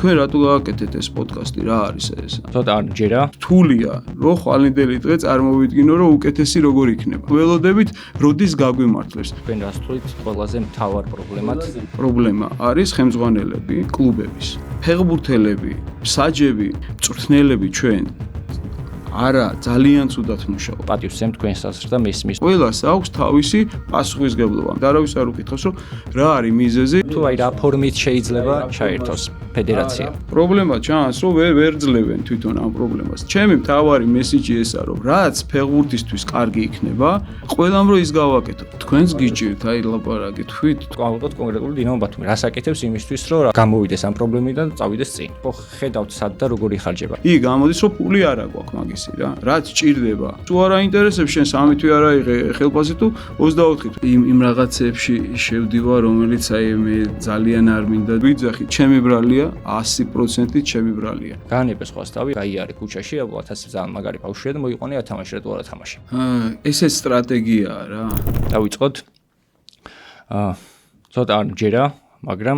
თქვენ რატო გააკეთეთ ეს პოდკასტი, რა არის ეს? ცოტა არ ჯერა. რთულია, რომ ხვალინდელი დღე წარმოვიდგინო, რომ უკეთესი როგორ იქნება. ველოდებით როდის გაგვიმართლებს. თქვენ რას თვლით ყველაზე მთავარ პრობლემა არის ხელმძღვანელები, კლუბების, ფეხბურთელები, მსაჯები, მწვრთნელები ჩვენ არა ძალიან ცუდად მუშაობ. პატივს ვცემ თქვენს აზრს და მესმის. ყველას აქვს თავისი პასუხისგებლობა. არავის არ უკითხავს, რომ რა არის მიზეზი. თუ აი რა ფორმით შეიძლება ჩაერთოს ფედერაცია. პრობლემა ჩანს, რომ ვერ ძლევენ თვითონ ამ პრობლემას. ჩემი მთავარი მესიჯი ესაა, რომ რაც ფეხბურთისთვის კარგი იქნება, ყველამ რომ ის გავაკეთოთ. თქვენს გიჭირთ, აი ლაპარაკი თვით. ვყავდოთ კონკრეტული დინამო ბათუმი. რას აკეთებს იმისთვის, რომ გამოვიდეს ამ პრობლემიდან და წავიდეს წინ. ხო ხედავთ სად და როგორ იხარჯება. იქ გამოდის, რომ ფული არ აქვს მაგის. რაც ჭირდება. თუ არ აინტერესებს შენ 3 თვე არ აიღე ხელფასი თუ 24 თვე. იმ რაღაცებში შევდივარ, რომელიც აი მე ძალიან არ მინდა. ვიძახი, ჩემი ბრალია, 100%-ით ჩემი ბრალია. განიებეს ხვასთავი, გაიარე ქუჩაში, 1000 ძალიან მაგარი ბავშვია და მოიყვანე ათამაში, რატო არ ათამაში. ესეც სტრატეგიაა რა. დავიწყოთ. ცოტა არ ჯერა, მაგრამ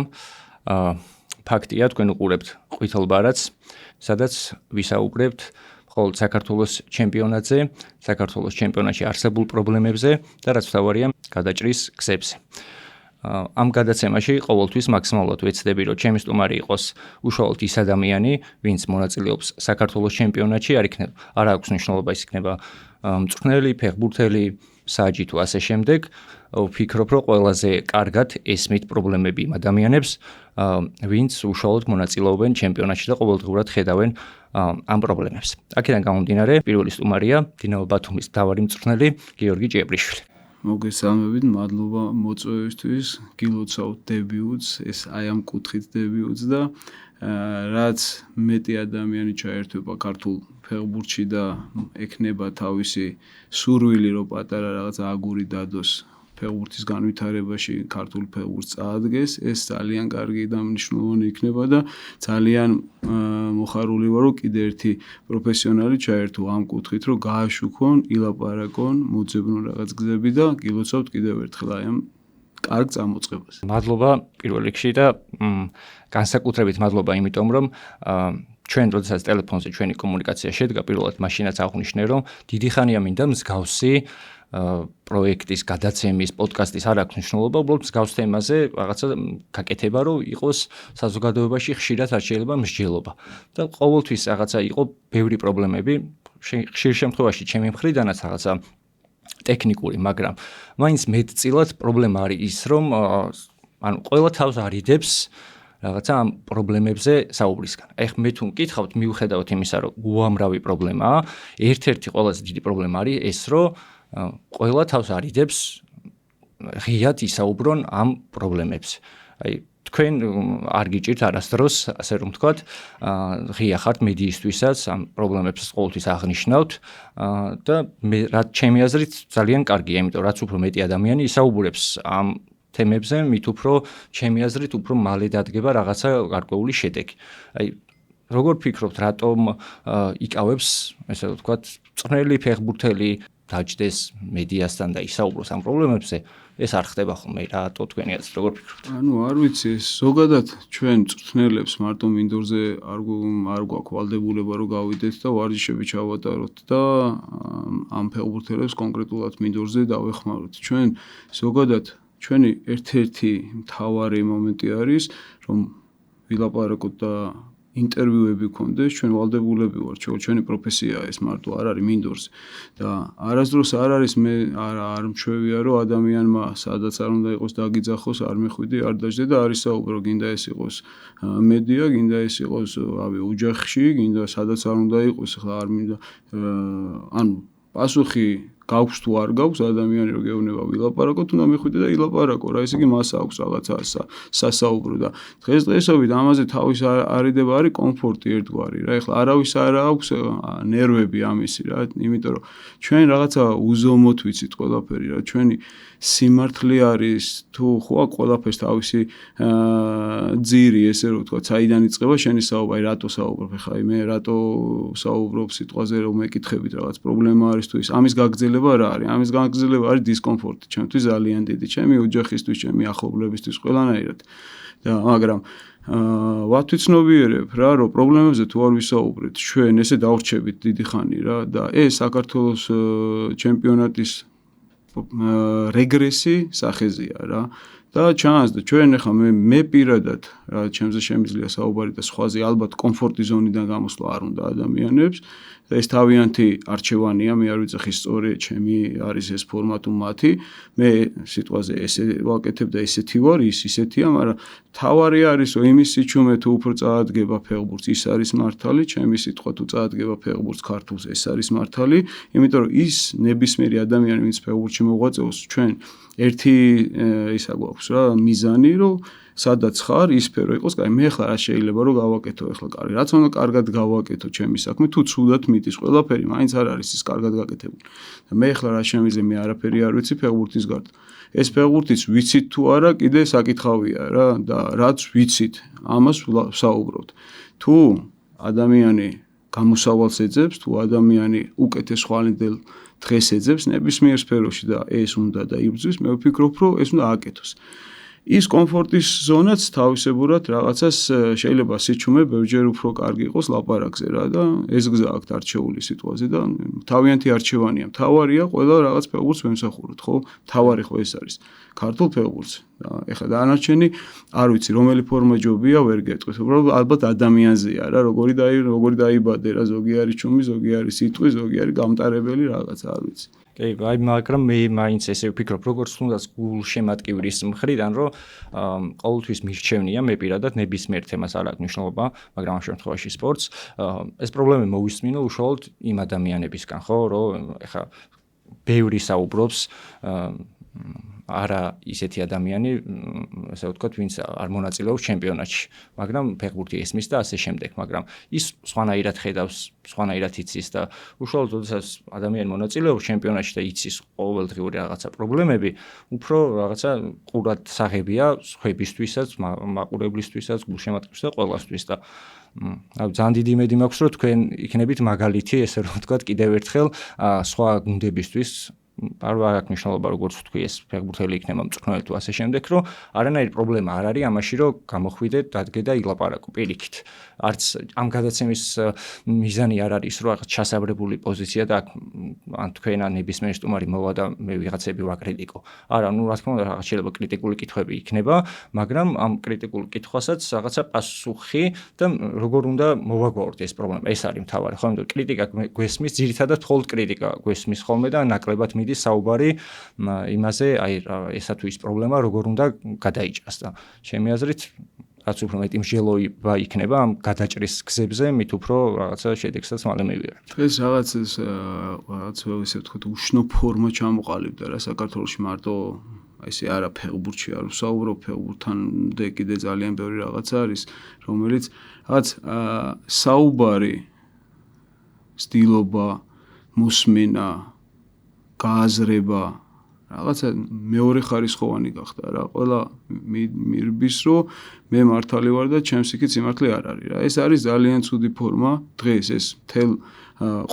ფაქტია, თქვენ უყურებთ ყვითელ ბარათს, სადაც ვისაუბრებთ ხოლმე საქართველოს ჩემპიონატზე, საქართველოს ჩემპიონატში არსებულ პრობლემებზე და რაც თავარია, გადაჭრის გზებზე. ამ გადაცემაში ყოველთვის მაქსიმალურად ვეცდები, რომ ჩემი სტუმარი იყოს უშუალოდ ის ადამიანი, ვინც მონაწილეობს საქართველოს ჩემპიონატში, არ აქვს მნიშვნელობა ის იქნება მწვრთნელი, ფეხბურთელი, მსაჯი თუ ასე შემდეგ. ვფიქრობ, რომ ყველაზე კარგად ესმით პრობლემები იმ ადამიანებს, ვინც უშუალოდ მონაწილეობენ ჩემპიონატში და ყოველდღურად ხედავენ ამ პრობლემებს. აქედან გამომდინარე, პირველი სტუმარია დინამო ბათუმის მთავარი მწვრთნელი გიორგი ჭიებრიშვილი. მოგესალმებით, მადლობა მოწვევისთვის, გილოცავთ დებიუტს, ეს აი ამ კუთხით დებიუტს და რაც მეტი ადამიანი ჩაერთვება ქართულ ფეხბურთში და ექნება თავისი სურვილი, რომ პატარა რაღაც აგური დადოს ფეხბურთის განვითარებაში, ქართულ ფეხბურთს წაადგეს, ეს ძალიან კარგი და მნიშვნელოვანი იქნება და ძალიან მოხარული ვარ, რომ კიდე ერთი პროფესიონალი ჩაერთო ამ კუთხით, რომ გააშუქონ, ილაპარაკონ, მოძებნონ რაღაც გზები და გილოცავთ კიდევ ერთხელ აი ამ კარგ წამოწყებას. მადლობა პირველ რიგში და განსაკუთრებით მადლობა იმიტომ, რომ ჩვენ როდესაც ტელეფონზე ჩვენი კომუნიკაცია შედგა, პირველად მაშინაც აღვნიშნე, რომ დიდი ხანია მინდა მსგავსი პროექტის, გადაცემის, პოდკასტის არ აქვს მნიშვნელობა, უბრალოდ მსგავს თემაზე რაღაცა გაკეთება, რომ იყოს საზოგადოებაში ხშირად არ შეიძლება მსჯელობა. და ყოველთვის რაღაცა იყო ბევრი პრობლემები, ხშირ შემთხვევაში ჩემი მხრიდანაც რაღაცა ტექნიკური, მაგრამ მაინც მეტწილად პრობლემა არის ის, რომ ანუ ყველა თავს არიდებს რაღაცა ამ პრობლემებზე საუბრისგან. ეხლა მე თუ მკითხავთ, მიუხედავად იმისა, რომ უამრავი პრობლემაა, ერთ-ერთი ყველაზე დიდი პრობლემა არის ეს, რომ ყველა თავს არიდებს ღიად ისაუბრონ ამ პრობლემებზე. აი თქვენ არ გიჭირთ არასდროს, ასე რომ ვთქვათ, ღია ხართ მედიისთვისაც ამ პრობლემებს ყოველთვის აღნიშნავთ და მე რაც ჩემი აზრით ძალიან კარგია, იმიტომ რაც უფრო მეტი ადამიანი ისაუბრებს ამ თემებზე, მით უფრო ჩემი აზრით უფრო მალე დადგება რაღაცა გარკვეული შედეგი. აი როგორ ფიქრობთ, რატომ იკავებს, ესე ვთქვათ, მწვრთნელი ფეხბურთელი დაჯდეს მედიასთან და ისაუბროს ამ პრობლემებზე, ეს არ ხდება ხოლმე, რატო თქვენი აზრით, როგორ ფიქრობთ? არ ვიცი, ზოგადად ჩვენ მწვრთნელებს მარტო მინდორზე არ გვაქვს ვალდებულება, რომ გავიდეთ და ვარჯიშები ჩავატაროთ და ამ ფეხბურთელებს კონკრეტულად მინდორზე დავეხმაროთ. ჩვენ ზოგადად ჩვენი ერთ-ერთი მთავარი მომენტი არის, რომ ვილაპარაკოთ და ინტერვიუები გქონდეს, ჩვენ ვალდებულები ვართ, ჩვენი პროფესიაა ეს მარტო არ არის მინდორზე და არასდროს არ არის მე არ მჩვევია, რომ ადამიანმა სადაც არ უნდა იყოს დაგიძახოს, არ მეხვიდე, არ დაждე და არ ისაუბრო, გინდა ეს იყოს მედია, გინდა ეს იყოს ოჯახში, გინდა სადაც არ უნდა იყოს, ხლა არ მინდა ანუ პასუხი გაქვს თუ არ გაქვს ადამიანი რო გეუბნება ვილაპარაკოთ, უნდა მეხვიდე და ილაპარაკო რა, ესე იგი მას აქვს რაღაცა სასაუბრო და დღესდღეობით ამაზე თავის არიდება არის კომფორტი ერთგვარი რა. ეხლა არავის არ აქვს ნერვები ამისი რა, იმიტომ რომ ჩვენ რაღაცა უზომოთ ვიცით ყველაფერი რა, ჩვენი სიმართლე არის თუ ხო ყველაფერს თავისი ძირი, ესე რომ ვთქვა, საიდან იწყება შენი საუბარი, რატო საუბრობ ხა მე, რატო საუბრობ სიტყვაზე რომ მეკითხებით რაღაც პრობლემა არის თუ ის ამის გაგრძელება რა არის? ამის გაგრძელება არის დისკომფორტი, ჩემთვის ძალიან დიდი, ჩემი ოჯახისთვის, ჩემი ახლობლებისთვის, ყველანაირად. და მაგრამ ვათვიცნობიერებ რა, რომ პრობლემებზე თუ არ ვისაუბრეთ, ჩვენ ესე დავრჩებით დიდი ხანი რა და ეს საქართველოს ჩემპიონატის რეგრესი სახეზეა რა. და ჩანს და ჩვენ ახლა მე პირადად რა ჩემზე შემიძლია საუბარი და სხვაზე ალბათ კომფორტი ზონიდან გამოსვლა არ უნდა ადამიანებს და ეს თავიანთი არჩევანია მე არ ვიცი სწორი ჩემი არის ეს ფორმა თუ მათი მე სიტყვაზე ესე ვაკეთებ და ესეთი ვარ ის ისეთია მაგრამ თავარი არის რომ იმის სიჩუმე თუ უფრო წაადგება ფეხბურთს ის არის მართალი ჩემი სიტყვა თუ წაადგება ფეხბურთს ქართულს ეს არის მართალი იმიტომ რომ ის ნებისმიერი ადამიანი ვინც ფეხბურთში მოღვაწეობს ჩვენ ერთი ისა გვაქვს რა მიზანი რომ სადაც ხარ ის სფერო იყოს, კაი, მე ახლა რა შეიძლება რომ გავაკეთო ახლა კარგი. რაც უნდა კარგად გავაკეთო ჩემი საქმე, თუ ცუდად მიდის ყველაფერი, მაინც არ არის ის კარგად გაკეთებული. და მე ახლა რა შემიძლია, მე არაფერი არ ვიცი ფეხბურთის გარდა. ეს ფეხბურთის ვიცით თუ არა, კიდე საკითხავია რა და რაც ვიცით, ამას ვსაუბრობთ. თუ ადამიანი გამოსავალს ეძებს, თუ ადამიანი უკეთეს ხვალინდელ დღეს ეძებს ნებისმიერ სფეროში და ეს უნდა და იბრძვის, მე ვფიქრობ, რომ ეს უნდა ააკეთოს. ის კომფორტის ზონაც თავისებურად რაღაცას შეიძლება სიჩუმე ბევრჯერ უფრო კარგი იყოს ლაპარაკზე რა და ეს გზა აქვს არჩეული სიტყვაზე და თავიანთი არჩევანია. მთავარია ყველა რაღაც ფეხბურთს ვემსახუროთ, ხო? მთავარი ხო ეს არის. ქართულ ფეხბურთს. ეხლა დანარჩენი არ ვიცი რომელი ფორმა ჯობია ვერ გეტყვით. უბრალოდ ალბათ ადამიანზეა რა, როგორი დაიბადე რა, ზოგი არის ჩუმი, ზოგი არის სიტყვი, ზოგი არის გამტარებელი რაღაც, არ ვიცი. კი, აი მაგრამ მე მაინც ესე ვფიქრობ, როგორც თუნდაც გულშემატკივრის მხრიდან, რომ ყოველთვის მირჩევნია მე პირადად ნებისმიერ თემას არ აქვს მნიშვნელობა, მაგრამ ამ შემთხვევაში სპორტს. ეს პრობლემა მოვისმინო უშუალოდ იმ ადამიანებისგან, ხო, რომ ეხა ბევრი საუბრობს არა ისეთი ადამიანი, ასე ვთქვათ, ვინც არ მონაწილეობს ჩემპიონატში, მაგრამ ფეხბურთი ესმის და ასე შემდეგ, მაგრამ ის სხვანაირად ხედავს, სხვანაირად იცის და უშუალოდ როდესაც ადამიანი მონაწილეობს ჩემპიონატში და იცის ყოველდღიური რაღაცა პრობლემები, უფრო რაღაცა ყურად საღებია სხვებისთვისაც, მაყურებლისთვისაც, გულშემატკივრს და ყველასთვის და ძალიან დიდი იმედი მაქვს, რომ თქვენ იქნებით მაგალითი, ესე რომ ვთქვათ, კიდევ ერთხელ სხვა გუნდებისთვის არ აქვს მნიშვნელობა როგორც ვთქვი ეს ფეხბურთელი იქნება მწვრთნელი თუ ასე შემდეგ რომ არანაირი პრობლემა არ არის ამაში რომ გამოხვიდე დადგე და ილაპარაკო პირიქით არც ამ გადაცემის მიზანი არ არის რომ რაღაც ჩასაბრებული პოზიცია და ან თქვენ ან ნებისმიერი სტუმარი მოვა და მე ვიღაცები ვაკრიტიკო არა ნუ რა თქმა უნდა რაღაც შეიძლება კრიტიკული კითხვები იქნება მაგრამ ამ კრიტიკულ კითხვასაც რაღაცა პასუხი და როგორ უნდა მოვაგვაროთ ეს პრობლემა ეს არის მთავარი ხო იმიტომ კრიტიკა გვესმის ძირითადად მხოლოდ კრიტიკა გვესმის ხოლმე და ნაკლებად მიდის საუბარი იმაზე, აი ესა თუ ის პრობლემა როგორ უნდა გადაიჭრას და ჩემი აზრით რაც უფრო მეტი მსჯელობა იქნება ამ გადაჭრის გზებზე, მით უფრო რაღაცა შედეგსაც მალე მივიღებთ. ეს რაღაც ესე ვთქვათ, უშნო ფორმა ჩამოყალიბდა რა საქართველოში მარტო ესე არა ფეხბურთში არ ვსაუბრობ, ფეხბურთთან და კიდე ძალიან ბევრი რაღაც არის, რომელიც რაღაც საუბარი, ცდილობა, მოსმენა გააზრება რაღაცა მეორე ხარისხოვანი გახდა რა ყველა მირბის რომ მე მართალი ვარ და ჩემს იქით სიმართლე არ არის რა ეს არის ძალიან ცუდი ფორმა დღეს ეს მთელ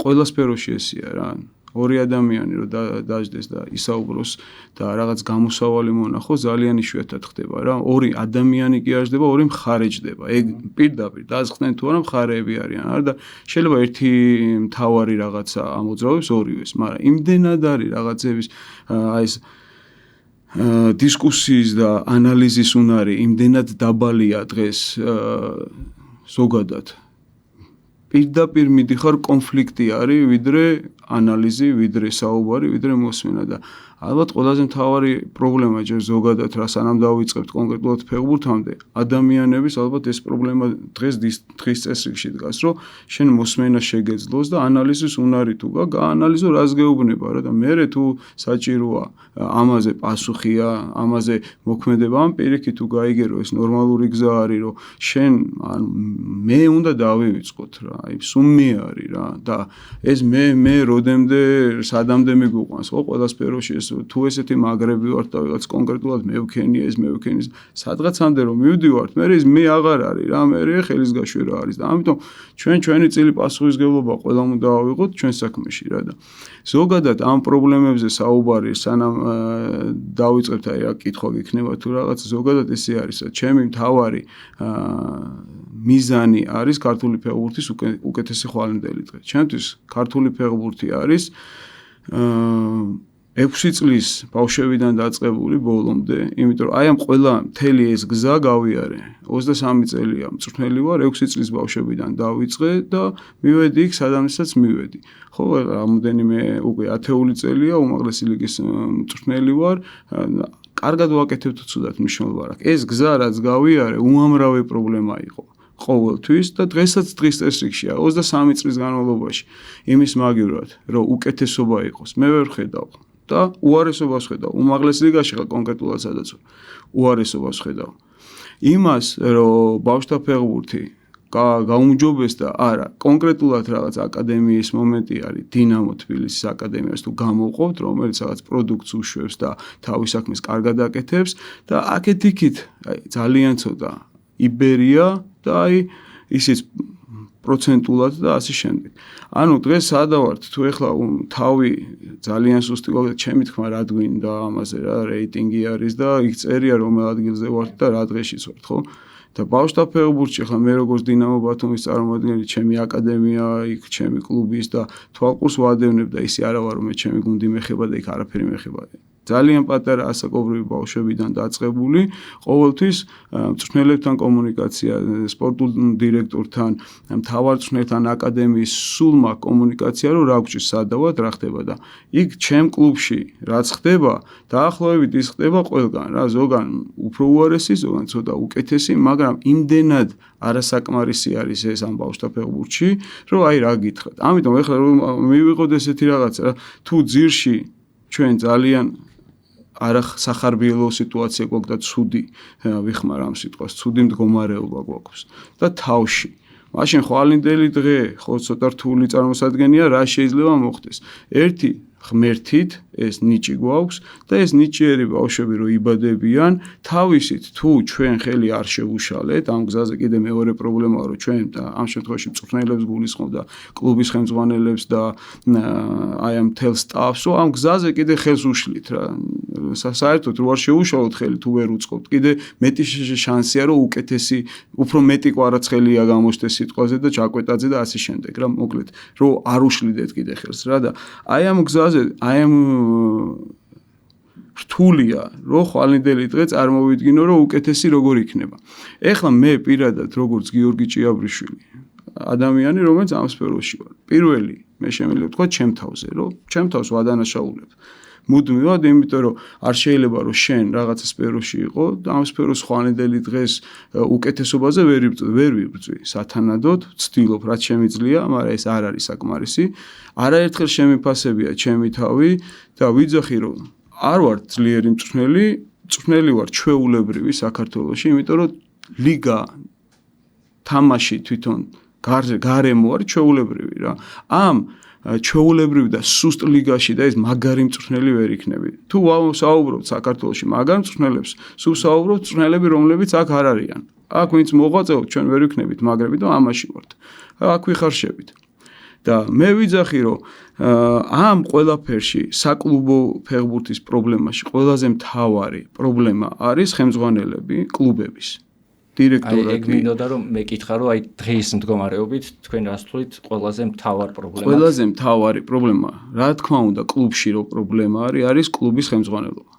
ყველა სფეროში ესია რა ორი ადამიანი რომ დაждდეს და ისაუბროს და რაღაც გამოსავალი მონახოს ძალიან იშვიათად ხდება რა ორი ადამიანი კი არ ჯდება ორი მხარე ჯდება ეგ პირდაპირ დასხდნენ თუ არა მხარეები არიან არა და შეიძლება ერთი მთავარი რაღაცა ამოძრავებს ორივეს მაგრამ იმდენად არის რაღაცების აი ეს დისკუსიის და ანალიზის უნარი იმდენად დაბალია დღეს ზოგადად პირდაპირ მიდიხარ კონფლიქტი არის ვიდრე ანალიზი, ვიდრე საუბარი, ვიდრე მოსმენა და ალბათ ყველაზე მთავარი პრობლემა ჯერ ზოგადად რა სანამ დავიწყებთ კონკრეტულად ფეხბურთამდე ადამიანების ალბათ ეს პრობლემა დღის წესრიგში დგას რომ შენ მოსმენა შეგეძლოს და ანალიზის უნარი თუ გაანალიზო რას გეუბნება რა და მე თუ საჭიროა ამაზე პასუხია ამაზე მოქმედება ამ პირიქით თუ გაიგერო ეს ნორმალური გზა არის რომ შენ ან მე უნდა დავივიწყოთ რა აი სუმი არის რა და ეს მე როდემდე სადამდე მიგვიყვანს ხო ყველა სფეროში ეს თუ ესეთი მაგრები ვართ და ვიღაც კონკრეტულად მევქენია ეს მევქენის სადღაცამდე რომ მივდივართ მე აღარ არის რა მე ხელისგაშვი რა არის და ამიტომ ჩვენი წილი პასუხისმგებლობა ყველამ უნდა ავიღოთ ჩვენ საქმეში რა და ზოგადად ამ პრობლემებზე საუბარი სანამ დავიწყებთ აი რა კითხვა გიქნება თუ რაღაც ზოგადად ესე არის ჩემი მთავარი მიზანი არის ქართული ფეხბურთის უკეთესი ხვალინდელი დღე. ჩემთვის ქართული ფეხბურთი არის 6 წლის ბავშვებიდან დაწყებული ბოლომდე, იმიტომ რომ აი ამ ყველა მთელი ეს გზა გავიარე. 23 წელია მწვრთნელი ვარ, 6 წლის ბავშვებიდან დავიწყე და მივედი იქ სადამესაც მივედი. ხო, რამოდენიმე უკვე 10 წელია უმაღლესი ლიგის მწვრთნელი ვარ. კარგად ვაკეთებ თუ ცუდად მნიშვნელობა აქვს. ეს გზა რაც გავიარე, უამრავი პრობლემა იყო. ყოველთვის და დღესაც დღის წესრიგშია 23 წლის განმავლობაში იმის მაგივრად რომ უკეთესობა იყოს მე ვერ ხედავ და უარესობას ხედავ უმაღლეს ლიგაში ხა კონკრეტულად სადაც უარესობას ხედავ იმას რომ ბავშვთა ფეხბურთი გაუმჯობეს და არა კონკრეტულად რაღაც აკადემიის მომენტი არის დინამო თბილისის აკადემიას თუ გამოვყავთ რომელიც რაღაც პროდუქტს უშვებს და თავის საქმეს კარგად აკეთებს და აქეთ-იქით ძალიან ცოტა იბერია და აი ისიც პროცენტულად და ასე შემდეგ. ანუ დღეს სადავართ თუ ეხლა თავი ძალიან სუსტი გვაქვს ჩემი თქმა რა გვინდა ამაზე რა რეიტინგი არის და იქ წერია რომელ ადგილზე ვართ და რა დღეშიც ვართ ხო? და ბავშვთა ფეხბურთში ხა მე როგორც დინამო ბათუმის წარმომადგენელი ჩემი აკადემია იქ ჩემი კლუბის და თვალყურს ვადევნებ და ისე არა ვარ რომ მე ჩემი გუნდი მეხება და იქ არაფერი მეხება. ძალიან პატარა ასაკობრივი ბავშვებიდან დაწყებული, ყოველთვის მწვრთნელებთან კომუნიკაცია, სპორტულ დირექტორთან, მთავარ მწვრთნელთან აკადემიის სულ მაგ კომუნიკაცია, რომ რა გვჭირს სადავად რა ხდება და იქ ჩემ კლუბში რაც ხდება, დაახლოებით ის ხდება ყველგან, რა ზოგან უფრო უარესი, ზოგან ცოტა უკეთესი, მაგრამ იმდენად არასაკმარისი არის ეს ამ ბავშვთა ფეხბურთში, რომ აი რა გითხრათ. ამიტომ ეხლა რომ მივიღოთ ესეთი რაღაცა, თუ ძირში ჩვენ ძალიან არახსახარბიელო სიტუაცია გვაქვს და ცუდი ვიხმარ ამ სიტყვას, ცუდი მდგომარეობა გვაქვს და თავში. მაშინ ხვალინდელი დღე ხო ცოტა რთული წარმოსადგენია, რა შეიძლება მოხდეს. ერთი ღმერთით ეს ნიჭი გვაქვს და ეს ნიჭიერი ბავშვები რო იბადებიან, თავისით თუ ჩვენ ხელი არ შევუშალეთ, ამ გზაზე კიდე მეორე პრობლემაა რომ ჩვენ ამ შემთხვევაში მწვრთნელებს გულისხმობ და კლუბის ხელმძღვანელებს და აი ამ მთელ სტაფს, რომ ამ გზაზე კიდე ხელს უშლით რა. საერთოდ რო არ შევუშალოთ ხელი თუ ვერ უწყობთ, კიდე მეტი შანსია რომ უკეთესი, უფრო მეტი კვარაცხელია გამოჩნდეს სიტყვაზე და ჩაკვეტაძე და ასე შემდეგ რა, მოკლედ, რომ არ უშლიდეთ კიდე ხელს რა და აი ამ გზაზე აი ამ რთულია რომ ხვალინდელი დღე წარმოვიდგინო რომ უკეთესი როგორ იქნება. ეხლა მე პირადად როგორც გიორგი ჭიაბრიშვილი ადამიანი რომელიც ამ სფეროში ვარ. პირველი მე შემიძლია ვთქვა ჩემ თავზე რომ ჩემ თავს ვადანაშაულებ. მუდმივად, იმიტომ რომ არ შეიძლება რომ შენ რაღაცა სფეროში იყო და ამ სფეროს ხვალინდელი დღეს უკეთესობაზე ვერ ვიბრძვი. სათანადოდ ვცდილობ რაც შემიძლია, მაგრამ ეს არ არის საკმარისი. არაერთხელ შემიფასებია ჩემი თავი და ვიძახი რომ არ ვარ ძლიერი მწვრთნელი ვარ ჩვეულებრივი საქართველოში, იმიტომ რომ ლიგა თამაში თვითონ გარემო არის ჩვეულებრივი რა. ამ ჩვეულებრივი და სუსტ ლიგაში და ეს მაგარი მწვრთნელი ვერ იქნები. თუ საუბრობთ საქართველოში მაგარ მწვრთნელებს, სულ საუბრობთ მწვრთნელები, რომლებიც აქ არ არიან. აქ ვინც მოღვაწეობთ, ჩვენ ვერ ვიქნებით მაგრები და ამაში ვართ. აქ ვიხარშებით. და მე ვიძახი რომ ამ ყველაფერში საკლუბო ფეხბურთის პრობლემაში ყველაზე მთავარი პრობლემა არის ხელმძღვანელები კლუბების. დირექტორები. ეგ მინდოდა რომ მეკითხა რომ აი დღის მდგომარეობით თქვენ რას თვლით ყველაზე მთავარი პრობლემა? ყველაზე მთავარი პრობლემა, რა თქმა უნდა, კლუბში რო პრობლემა არის კლუბის ხელმძღვანელობა.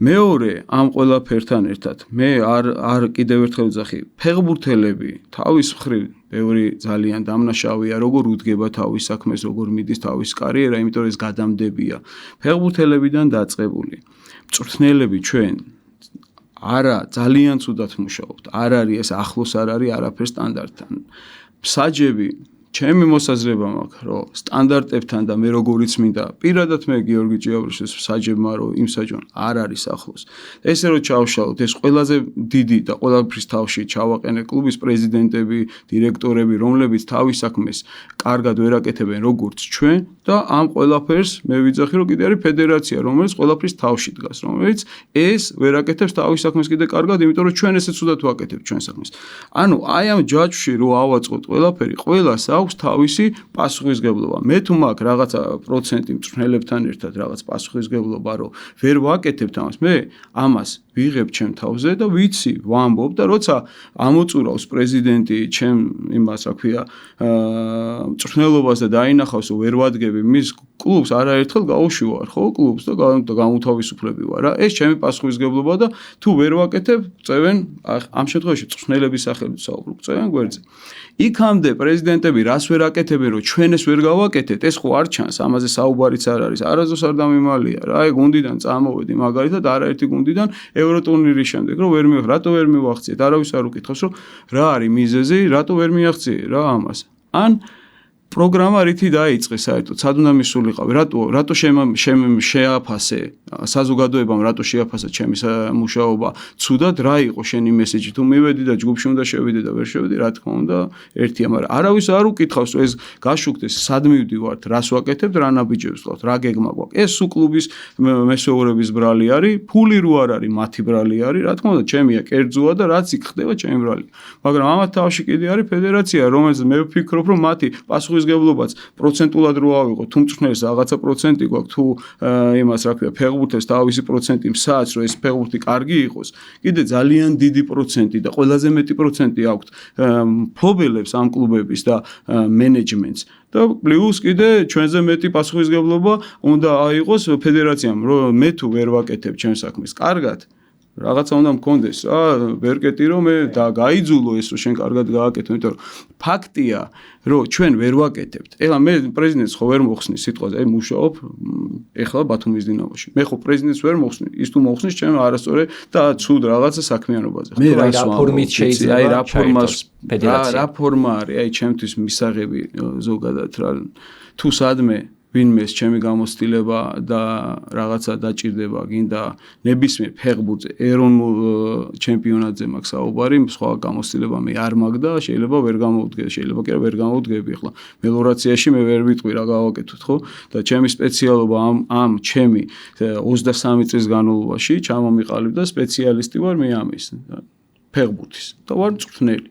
მეორე ამ ყველაფერთან ერთად მე არ კიდევ ერთხელ ვძახი, ფეხბურთელები თავის მხრივ ბევრი ძალიან დამნაშავეა, როგორ უდგება თავის საქმეს, როგორ მიდის თავის კარიერა, იმიტომ რომ ეს გადამდებია. ფეხბურთელებიდან დაწყებული. მწვრთნელები ჩვენ არა ძალიან ცუდად მუშაობთ. არ არის ეს ახლოს არ არის არაფერ სტანდარტთან. მსაჯები ჩემი მოსაზრება მაქვს, რომ სტანდარტებთან და მე როგორიც მინდა, პირადად მე გიორგი ჭიაბრიშვილს საჯებმა რომ იმ საჯონ არ არის ახლოს. ესე რომ ჩავშალოთ, ეს ყველაზე დიდი და ყველაფრის თავში ჩავაყენე კლუბის პრეზიდენტები, დირექტორები, რომლებიც თავის საქმეს კარგად ვერ აკეთებენ როგორც ჩვენ და ამ ყველაფერს მე ვიძახი რომ კიდე არის ფედერაცია, რომელიც ყველაფრის თავში დგას, რომელიც ეს ვერ აკეთებს თავის საქმეს კიდე კარგად, იმიტომ რომ ჩვენ ესე ცუდად ვაკეთებთ ჩვენ საქმეს. ანუ აი ამ ჯაჭვში რო ავაწყოთ ყველაფერი, ყველას აქვს თავისი პასუხისგებლობა. მე თუ მაქვს რაღაცა პროცენტი მწვრთნელებთან ერთად რაღაც პასუხისგებლობა, რომ ვერ ვაკეთებთ ამას, მე ამას ვიღებ ჩემ თავზე და ვიცი, ვამბობ და როცა ამოწურავს პრეზიდენტი ჩემ იმას, რა ქვია, მწვრთნელობას და დაინახავს, რომ ვერ ვადგები მის კლუბს, არაერთხელ გავუშვარ, ხო, კლუბს და გამუთავისუფლები ვარ რა. ეს ჩემი პასუხისგებლობა და თუ ვერ ვაკეთებ, წევენ ამ შემთხვევაში მწვრთნელების სახელით საუბრობ, წევენ გვერდზე. იქამდე პრეზიდენტები რას ვერ აკეთებენ, რომ ჩვენ ეს ვერ გავაკეთეთ, ეს ხო არ ჩანს, ამაზე საუბარიც არ არის. არასდროს არ დამიმალია რა. აი გუნდიდან წამოვედი მაგალითად არაერთი გუნდიდან ევროტურნირის შემდეგ, რომ ვერ მივახ, რატო ვერ მივახციეთ? არავის არ უკითხავს, რომ რა არის მიზეზი, რატო ვერ მიაღწიე რა ამას. ან პროგრამა რითი დაიწყეს საერთოდ, სად უნდა მისულიყავი, რატო შეაფასე საზოგადოებამ, რატო შეაფასა ჩემი მუშაობა, ცუდად რა იყო შენი მესეჯი, თუ მივედი და ჯგუფში უნდა შევიდე და ვერ შევედი, რა თქმა უნდა, ერთია, მაგრამ არავის არ უკითხავს, რომ ეს გაშუქდეს, სად მივდივართ, რას ვაკეთებთ, რა ნაბიჯებს ვყავთ, რა გეგმა გვაქვს. ეს სულ კლუბის მესვეურების ბრალი არის, ფული რო არ არის, მათი ბრალი არის, რა თქმა უნდა, ჩემია კერძოა და რაც იქ ხდება, ჩემი ბრალი. მაგრამ ამათ თავში კიდე არის ფედერაცია, რომელიც მე ვფიქრობ, რომ მათი პასუხისგებლობაც პროცენტულად რო ავიღოთ, თუ მწვრთნელს რაღაცა პროცენტი გვაქვს, თუ იმას რა ქვია, ფეხბურთელს თავისი პროცენტი მსაჯ, რომ ეს ფეხბურთი კარგი იყოს, კიდე ძალიან დიდი პროცენტი და ყველაზე მეტი პროცენტი აქვს მფლობელებს ამ კლუბების და მენეჯმენტს. და პლუს კიდე ჩვენზე მეტი პასუხისგებლობა უნდა აიღოს ფედერაციამ, რომ მე თუ ვერ ვაკეთებ ჩემს საქმეს კარგად, რაღაცა უნდა მქონდეს რა, ვერ კეტი რომ მე და გაიძულო ეს რომ შენ კარგად გააკეთო, იმიტომ რომ ფაქტია, რომ ჩვენ ვერ ვაკეთებთ. ეხლა მე პრეზიდენტს ხო ვერ მოხსნი სიტყვაზე, აი მუშაობ ეხლა ბათუმის დინამოში. მე ხო პრეზიდენტს ვერ მოხსნი, ის თუ მოხსნის ჩემ არასწორე და ცუდ რაღაცა საქმიანობაზე. მე რა ფორმით შეიძლება აი რა ფორმას ფედერაცია. რა ფორმა არის, აი ჩემთვის მისაღები ზოგადად რა თუ სადმე ვინმეს ჩემი გამოცდილება და რაღაცა დაჭირდება, გინდა ნებისმიერ ფეხბურთზე, ეროვნულ ჩემპიონატზე მაქვს საუბარი, სხვა გამოცდილება მე არ მაქვს და შეიძლება ვერ გამოვდგები, შეიძლება კი ვერ გამოვდგები ახლა. მელორაციაში მე ვერ ვიტყვი რა გავაკეთოთ, ხო? და ჩემი სპეციალობა ამ ჩემი 23 წლის განმავლობაში ჩამომიყალიბდა სპეციალისტი ვარ მე ამის ფეხბურთის და ვარ მწვრთნელი.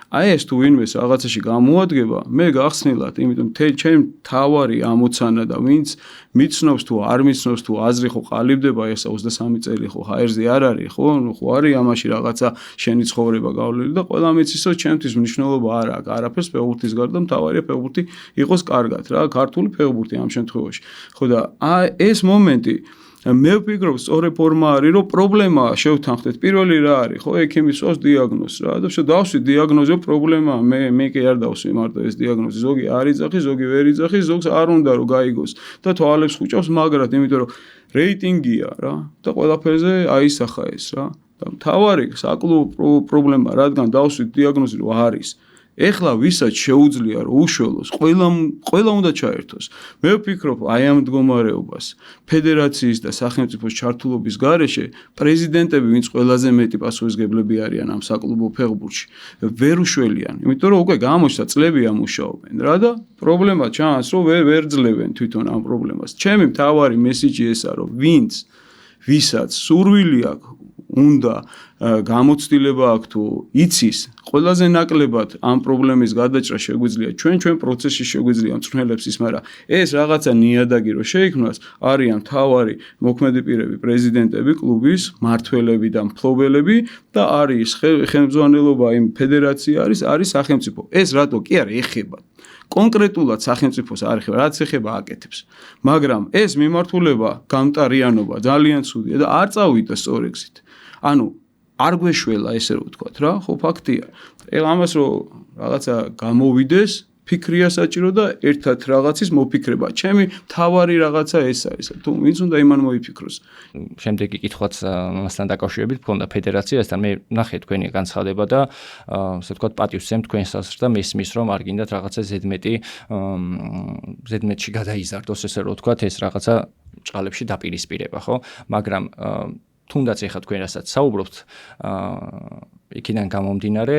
აი ეს თუ ვინმეს რაღაცაში გამოადგება, მე გახსნილად, იმიტომ ჩემ თავარი ამოცანა და ვინც მიცნობს თუ არ მიცნობს თუ აზრი ხო ყალიბდება, ესა 23 წელი ხო ჰაერზე არ არის, ხო? ნუ ხო არის ამაში რაღაცა შენი ცხოვრება გავლილი და ყველა მიცის რომ ჩემთვის მნიშვნელობა არ აქვს, არაფერს ფეხბურთის გარდა მთავარია ფეხბურთი იყოს კარგად რა, ქართული ფეხბურთი ამ შემთხვევაში. ხო და ეს მომენტი მე ვფიქრობ, სწორი ფორმა არის, რომ პრობლემა შევთანხმდეთ. პირველი რა არის, ხო, ექიმი სვავს დიაგნოზს რა, და დავსვი დიაგნოზი, პრობლემა მე კი არ დავსვი მარტო ეს დიაგნოზი. ზოგი არ იძახი, ზოგი ვერ იძახი, ზოგს არ უნდა რომ გაიგოს და თვალებს ხუჭავს მაგრად, იმიტომ რომ რეიტინგია რა და ყველაფერზე აისახა ეს რა. და მთავარი საკლუბო პრობლემა, რადგან დავსვი დიაგნოზი რომ არის. ეხლა ვისაც შეუძლია რომ უშველოს, ყველა უნდა ჩაერთოს. მე ვფიქრობ, აი ამ მდგომარეობას ფედერაციის და სახელმწიფოს ჩართულობის გარეშე პრეზიდენტები, ვინც ყველაზე მეტი პასუხისგებლები არიან ამ საკლუბო ფეხბურთში, ვერ უშველიან. იმიტომ რომ უკვე გამოჩნდა წლებია მუშაობენ რა და პრობლემა ჩანს, რომ ვერ ძლევენ თვითონ ამ პრობლემას. ჩემი მთავარი მესიჯი ესაა, რომ ვისაც სურვილი აქვს უნდა გამოცდილება აქვს თუ იცის ყველაზე ნაკლებად ამ პრობლემის გადაჭრა შეგვიძლია ჩვენ პროცესში შეგვიძლია მწვრთნელებს ის, მაგრამ ეს რაღაცა ნიადაგი რო შეიქმნას, არიან მთავარი მოქმედი პირები, პრეზიდენტები, კლუბის მმართველები და მფლობელები და არის ხელმძღვანელობა იმ ფედერაცია არის სახელმწიფო. ეს რატო კი არა ეხება კონკრეტულად სახელმწიფოს არ ეხება, რაც ეხება აკეთებს. მაგრამ ეს მიმართულება, გამტარიანობა ძალიან ცუდია და არ წავიდა სწორ ეგზით. ანუ არ გვეშველა ესე რომ ვთქვათ რა, ხო ფაქტია. ეხლა ამას რომ რაღაცა გამოვიდეს ფიქრია საჭირო და ერთად რაღაცის მოფიქრება. ჩემი მთავარი რაღაცა ეს არის. თუ ვინც უნდა იმან მოიფიქროს. შემდეგი კითხვაც მასთან დაკავშირებით მქონდა ფედერაციასთან. მე ნახე თქვენი განცხადება და ასე ვთქვათ პატივს ვცემ თქვენს სასწრაფოს და მესმის რომ არ გინდათ რაღაცა ზედმეტში გადაიზარდოს ესე რომ ვთქვათ ეს რაღაცა ჭყალებში დაპირისპირება, ხო? მაგრამ თუნდაც ეხლა თქვენ რასაც საუბრობთ, იქიდან გამომდინარე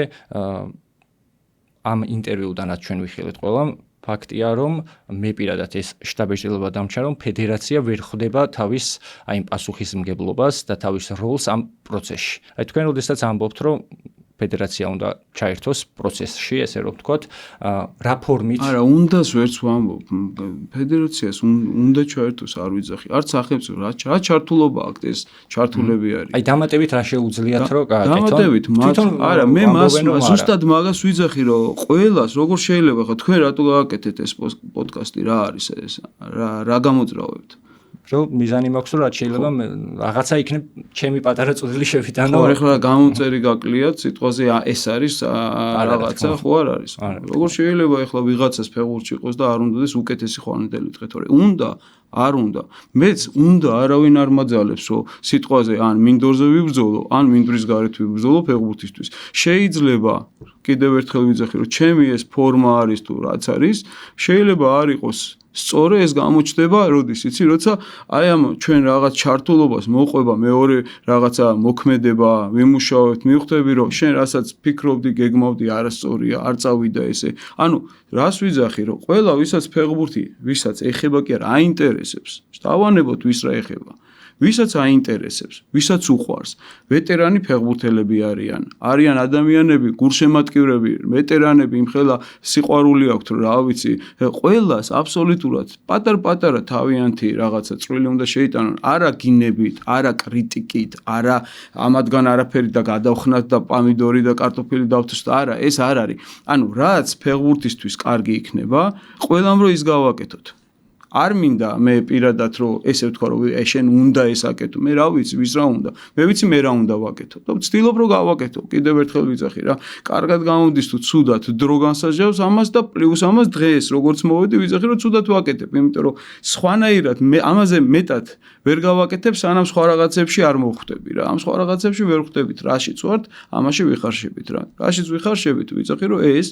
ამ ინტერვიუდანაც ჩვენ ვიხილეთ ყველა ფაქტია რომ მე პირადად ეს შტაბეჭდილება დამჩა რომ ფედერაცია ვერ ხვდება თავის აი პასუხისმგებლობას და თავის როლს ამ პროცესში. აი თქვენ როდესაც ამბობთ რომ ფედერაცია უნდა ჩაერთოს პროცესში, ესე რომ ვთქვათ, რა ფორმით? არა, უნდას ვერც ვამბობ. ფედერაციას უნდა ჩაერთოს, არ ვიძახი. არც სახელმწიფო რა ჩართულობა აქვს ეს ჩართულები არის. აი დამატებით რა შეუძლიათ რომ გააკეთონ? დამატებით მათ არა, მე მას ზუსტად მაგას ვიძახი რომ ყველას როგორ შეიძლება ხა თქვენ რატო გააკეთეთ ეს პოდკასტი, რა არის ეს? რა გამოძრავებთ? რომ მიზანი მაქვს რომ რაც შეიძლება რაღაცა იქნებ ჩემი პატარა წვლილი შევიტანო. ხო, ეხლა გამომწერი გაკლიათ სიტყვაზე ეს არის რაღაცა, ხო არ არის. როგორ შეიძლება ეხლა ვიღაცას ფეხბურთში იყოს და არ უნდადეს უკეთესი ხვანდელი დღე, თორე უნდა არ უნდა. მეც უნდა არავინ არ მაძალებს რომ სიტყვაზე ან მინდორზე ვიბრძოლო, ან მინდვრის გარეთ ვიბრძოლო ფეხბურთისთვის. შეიძლება კიდევ ერთხელ ვიძახი რომ ჩემი ეს ფორმა არის თუ რაც არის, შეიძლება არ იყოს სწორე ეს გამოჩნდება, როდის იცი, როცა აი ამ ჩვენ რაღაც ჩართულობას მოყვება მეორე რაღაცა მოქმედება, ვიმუშავებთ, მივხვდები რომ შენ რასაც ფიქრობდი, გეგმავდი, არასწორია, არ წავიდა ესე. ანუ რას ვიძახი რომ ყველა ვისაც ფეხბურთი, ვისაც ეხება კი არა, აინტერესებს. შტავანებოთ ვის რა ეხება. ვისაც აინტერესებს, ვისაც უყვარს, ვეტერანი ფეხბურთელები არიან ადამიანები, გულშემატკივრები, ვეტერანები, იმხელა სიყვარული აქვთ, რა ვიცი, ყველას აბსოლუტურად პატარ-პატარა თავიანთი რაღაცა წვლილი უნდა შეიტანონ, არა გინებით, არა კრიტიკით, არა ამათგან არაფერი და გადავხნათ და პამიდორი და კარტოფილი დავთოს და არა, ეს არ არის. ანუ რაც ფეხბურთისთვის კარგი იქნება, ყველამ რომ ის გავაკეთოთ. არ მინდა მე პირადად რომ ესე ვთქვა რომ შენ უნდა ეს აკეთო. მე რა ვიცი ვის რა უნდა. მე ვიცი მე რა უნდა ვაკეთო. და ვცდილობ რომ გავაკეთო. კიდევ ერთხელ ვიძახი რა. კარგად გამოდის თუ ცუდად დრო განსაჯავს ამას და პლუს ამას დღეს როგორც მოვედი ვიძახი რომ ცუდად ვაკეთებ. იმიტომ რომ სხვანაირად მე ამაზე მეტად ვერ გავაკეთებ სანამ სხვა რაღაცებში არ მოვხვდები რა. ამ სხვა რაღაცებში ვერ ხვდებით. რაშიც ვართ, ამაში ვიხარშებით რა. რაშიც ვიხარშებით ვიძახი რომ ეს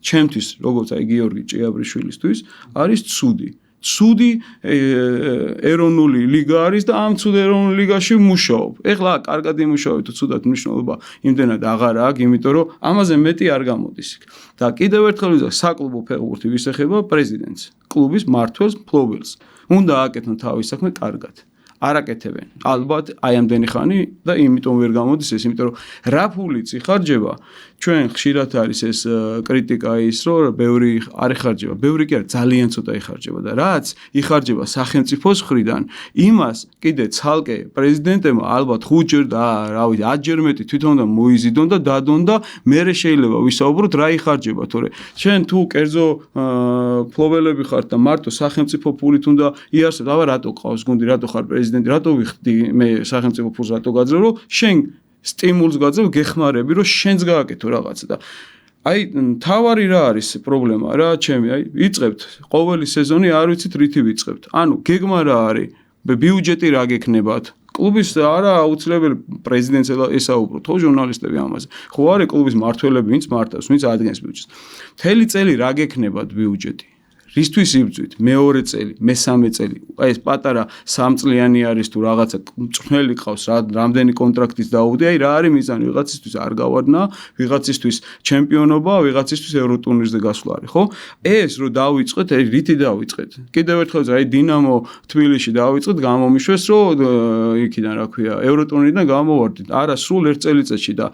ჩემთვის როგორც აი გიორგი ჭიაბრიშვილისთვის არის ცუდი. ცუდი ეროვნული ლიგა არის და ამ ცუდ ეროვნულ ლიგაში მუშაობ. ეხლა კარგად იმუშავებ თუ ცუდად მნიშვნელობა იმდენად აღარ აქვს, იმიტომ რომ ამაზე მეტი არ გამოდის იქ. და კიდევ ერთხელ ვიზახ, საკლუბო ფეხბურთი ვის ეხება პრეზიდენტს, კლუბის მმართველს, მფლობელს. უნდა ააკეთონ თავის საქმე კარგად. არ აკეთებენ. ალბათ აი ამდენი ხანი და იმიტომ ვერ გამოდის ეს, იმიტომ რომ რა ფულიც იხარჯება, ჩვენ ხშირად არის ეს კრიტიკა ის, რომ ბევრი არ იხარჯება, ბევრი კი არა, ძალიან ცოტა იხარჯება და რაც იხარჯება სახელმწიფოს მხრიდან, იმას კიდე ცალკე პრეზიდენტებმა ალბათ 5 ჯერ და რა ვიცი 10 ჯერ მეტი თვითონ და მოიზიდონ და დადონ და მერე შეიძლება ვისაუბროთ რა იხარჯება, თორე ჩვენ თუ კერძო ფლობელები ხართ და მარტო სახელმწიფო ფულით უნდა იარსებთ, აბა რატო ყავს გუნდი, რატო ხარ პრეზიდენტი, რატო ვიხდი მე სახელმწიფო ფულს რატო გაძლევ, რომ შენ სტიმულს გაძლევ, გეხმარები, რომ შენც გააკეთო რაღაცა და აი თავარი რა არის პრობლემა რა ჩემი, აი ვიწყებთ ყოველი სეზონი არ ვიცით რითი ვიწყებთ. ანუ გეგმა რა არის, ბიუჯეტი რა გექნებათ. კლუბის არა აუცილებელი პრეზიდენტს ესაუბროთ, ხო ჟურნალისტები ამაზე. ხო არის კლუბის მმართველები, ვინც მართავს, ვინც ადგენს ბიუჯეტს. მთელი წელი რა გექნებათ ბიუჯეტი. რისთვის იბრძვით? მეორე წელი, მესამე წელი. აი ეს პატარა 3 წლიანი არის თუ რაღაცა მწვრთნელი ყავს, რამდენი კონტრაქტის დაუვდი, აი რა არის მიზანი? ვიღაცისთვის არ გავარდნა, ვიღაცისთვის ჩემპიონობა, ვიღაცისთვის ევროტურნირზე გასვლა არის, ხო? ეს რო დავიწყეთ, აი რითი დავიწყეთ? კიდევ ერთხელ აი დინამო თბილისში დავიწყეთ, გამომიშვეს, რომ იქიდან რა ქვია, ევროტურნირიდან გამოვარდით. არა, სრულ 1 წელიწადში და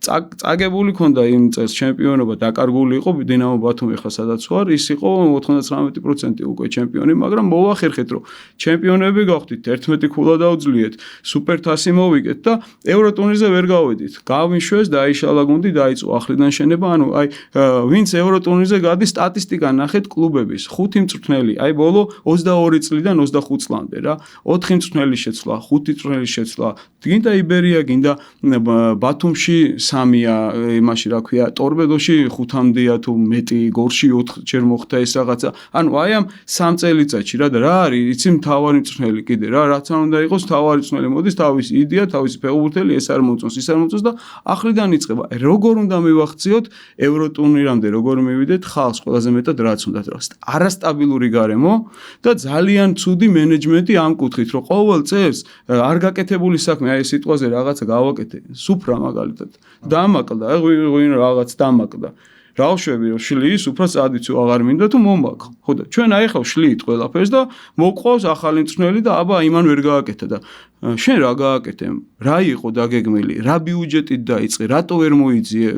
წაგებული ქონდა იმ წელს ჩემპიონობა, დაკარგული იყო დინამო ბათუმი, ხა სადაც ვარ, ის იყო 99% უკვე ჩემპიონი, მაგრამ მოვახერხეთ, რომ ჩემპიონები გავხდით, 11 ქულა დავძლიეთ, სუპერთასი მოვიგეთ და ევროტურნირზე ვერ გავედით. გავიშვეს, დაიშალა გუნდი, დაიწყო ახლიდან შენება, ანუ აი ვინც ევროტურნირზე გადის, სტატისტიკა ნახეთ კლუბების, 5 მწვრთნელი, აი ბოლო 22 წლიდან 25 წლამდე რა, 4 მწვრთნელი შეცვლა, 5 მწვრთნელი შეცვლა, გინდა იბერია, გინდა ბათუმში 3-ია იმაში რა ქვია ტორპედოში 5-მდეა თუ მეტი გორში 4-ჯერ მოხდა ეს რაღაცა ანუ აი ამ 3 წელიწადში რა და რა არის იცი მთავარი მწვრთნელი კიდე რა რაც არ უნდა იყოს მთავარი მწვრთნელი მოდის თავისი იდეა თავისი ფეხბურთელი ეს არ მოწონს ის არ მოწონს და ახლიდან იწყება როგორ უნდა მივახციოთ ევროტურნირამდე როგორ მივიდეთ ხალხს ყველაზე მეტად რაც უნდა რა არასტაბილური გარემო და ძალიან ცუდი მენეჯმენტი ამ კუთხით რომ ყოველ წელს არ გაკეთებული საქმე აი ეს სიტყვაზე რაღაცა გავაკეთე სუფრა მაგალითად დამაკლდა ვინ რაღაც დამაკლდა რავშვები რომ შლის უფრო წადიც აღარ მინდა თუ მომაქვს ხო და ჩვენ აი ხავ შლით ყველაფერს და მოყვავს ახალი მწვრთნელი და აბა იმან ვერ გააკეთა და შენ რა გააკეთე რა იყო დაგეგმილი რა ბიუჯეტით დაიწყე რატო ვერ მოიძიე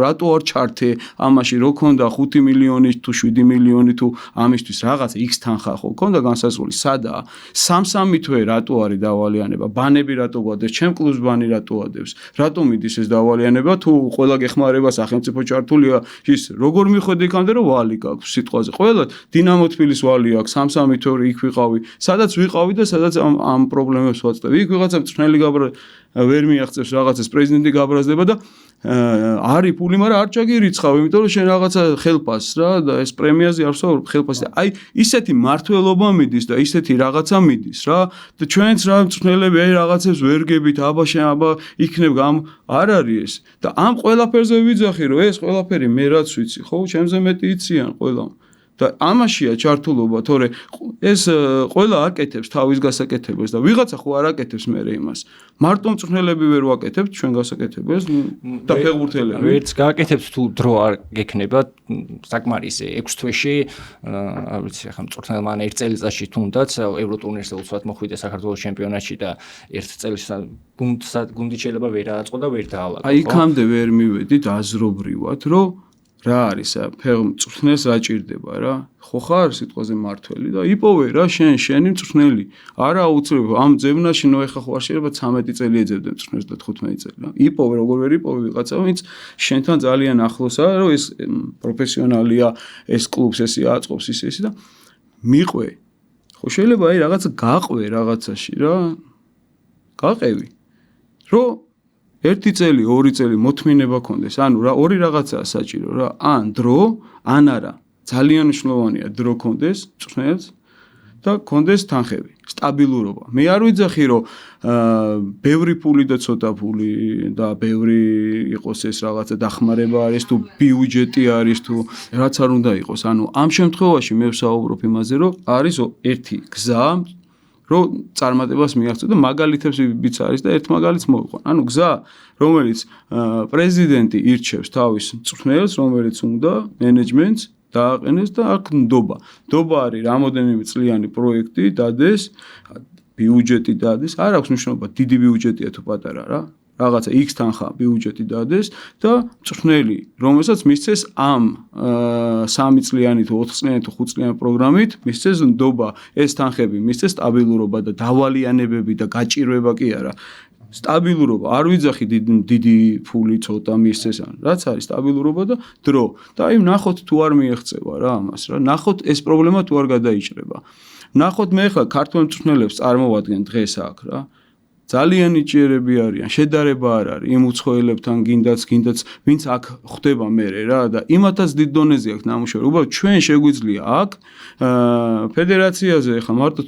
რატო არ ჩართე ამაში რო ქონდა 5 მილიონი თუ 7 მილიონი თუ ამისთვის რაღაცა X თანხა ხო ქონდა განსაზღვრული სადაა 3 თვე რატო არის დავალიანება ბანები რატო გვადებს ჩემ კლუბს ბანი რატო ადევს რატო მიდის ეს დავალიანება თუ ყველა გეხმარება სახელმწიფო ჩართულია ის როგორ მიხვედი იქამდე რომ ვალი გაქვს სიტყვაზე ყველა დინამო თბილისის ვალი აქვს 3 თვე იქ ვიყავი სადაც ვიყავი და სადაც ამ პრობლემებს ვაწევი იქ ვიღაცა მწვრთნელი ვერ მიაღწევს რაღაცას პრეზიდენტი გაბრაზდება და არის ფული მაგრამ არ ჩაგირიცხავ იმიტომ რომ შენ რაღაცა ხელფას რა და ეს პრემიაზე არ ვსაუბრობ ხელფასი აი ისეთი მართლობა მიდის და ისეთი რაღაცა მიდის რა და ჩვენც რა მწვრთნელები აი რაღაცებს ვერ გებით აბა შენ აბა იქნებ არ არის ეს და ამ ყველაფერზე ვიძახი რომ ეს ყველაფერი მე რაც ვიცი ხო ჩემზე მეტი იციან ყველა და ამაშია ჩართულობა თორე ეს ყველა აკეთებს თავის გასაკეთებას და ვიღაცა ხო არ აკეთებს მერე იმას მარტო მწვრთნელები ვერ ვაკეთებთ ჩვენ გასაკეთებას და ფეხბურთელები ვერც გააკეთებს თუ დრო არ გექნება საკმარისი 6 თვეში არ ვიცი ახლა მწვრთნელმა ერთ წელიწადში თუნდაც ევროტურნირზე უცბად მოხვიდა საქართველოს ჩემპიონატში და ერთ წელს გუნდი შეიძლება ვერ ააწყო და ვერ დაალაგო აი იქამდე ვერ მივედით აზრობრივად რომ რა არის მწვრთნელს რა ჭირდება რა ხო ხარ სიტყვაზე მართველი და იპოვე რა შენი მწვრთნელი არა აუცილებლად ამ ძებნაში ნუ ეხა ხო არ შეიძლება 13 წელი ეძებდე მწვრთნელს და 15 წელი რა იპოვე როგორ ვერ იპოვე ვიღაცა ვინც შენთან ძალიან ახლოსაა რომ ეს პროფესიონალია ეს კლუბს ესე აწყობს ისე და მიყვე ხო შეიძლება აი რაღაცა გაყვე რაღაცაში რა გაყევი რომ 1 წელი 2 წელი მოთმინება კონდეს ანუ რა ორი რაღაცაა საჭირო რა ან დრო ან არა ძალიან მნიშვნელოვანია დრო კონდეს მწვრთნელს და კონდეს თანხები სტაბილურობა მე არ ვიძახი რომ ბევრი ფული და ცოტა ფული და ბევრი იყოს ეს რაღაცა დახმარება არის თუ ბიუჯეტი არის თუ რაც არ უნდა იყოს ანუ ამ შემთხვევაში მე ვსაუბრობ იმაზე რომ არის ერთი გზა რომ წარმატებას მიაღწიო და მაგალითებს ვიც არის და ერთ მაგალითს მოვიყვან. ანუ გზა, რომელიც პრეზიდენტი ირჩევს თავის მწვრთნელს, რომელიც უნდა მენეჯმენტს დააყენეს და აქ ნდობა. ნდობა არის რამოდენიმე წლიანი პროექტი დადეს, ბიუჯეტი დადეს, არ აქვს მნიშვნელობა დიდი ბიუჯეტია თუ პატარა რა. რაღაცა X თანხა ბიუჯეტი დადეს და მწვრთნელი, რომელსაც მისცეს ამ 3 წლიანი თუ 4 წლიანი თუ 5 წლიანი პროგრამით, მისცეს ნდობა, ეს თანხები მისცეს სტაბილურობა და დავალიანებები და გაჭირვება კი არა. სტაბილურობა, არ ვიძახი დიდი ფული ცოტა მისცეს, რაც არის სტაბილურობა და დრო. და აი ნახოთ თუ არ მიეღწევა რა ამას რა. ნახოთ ეს პრობლემა თუ არ გადაიჭრება. ნახოთ მე ხა ქართველ მწვრთნელებს წარმოვადგენ დღეს აქ რა. ძალიან ნიჭიერები არიან, შედარება არ არის იმ უცხოელებთან გინდაც, ვინც აქ ხდება მერე რა და იმათაც დიდ დონეზე აქვს ნამუშევარი. უბრალოდ ჩვენ შეგვიძლია აქ ფედერაციაზე ხა მარტო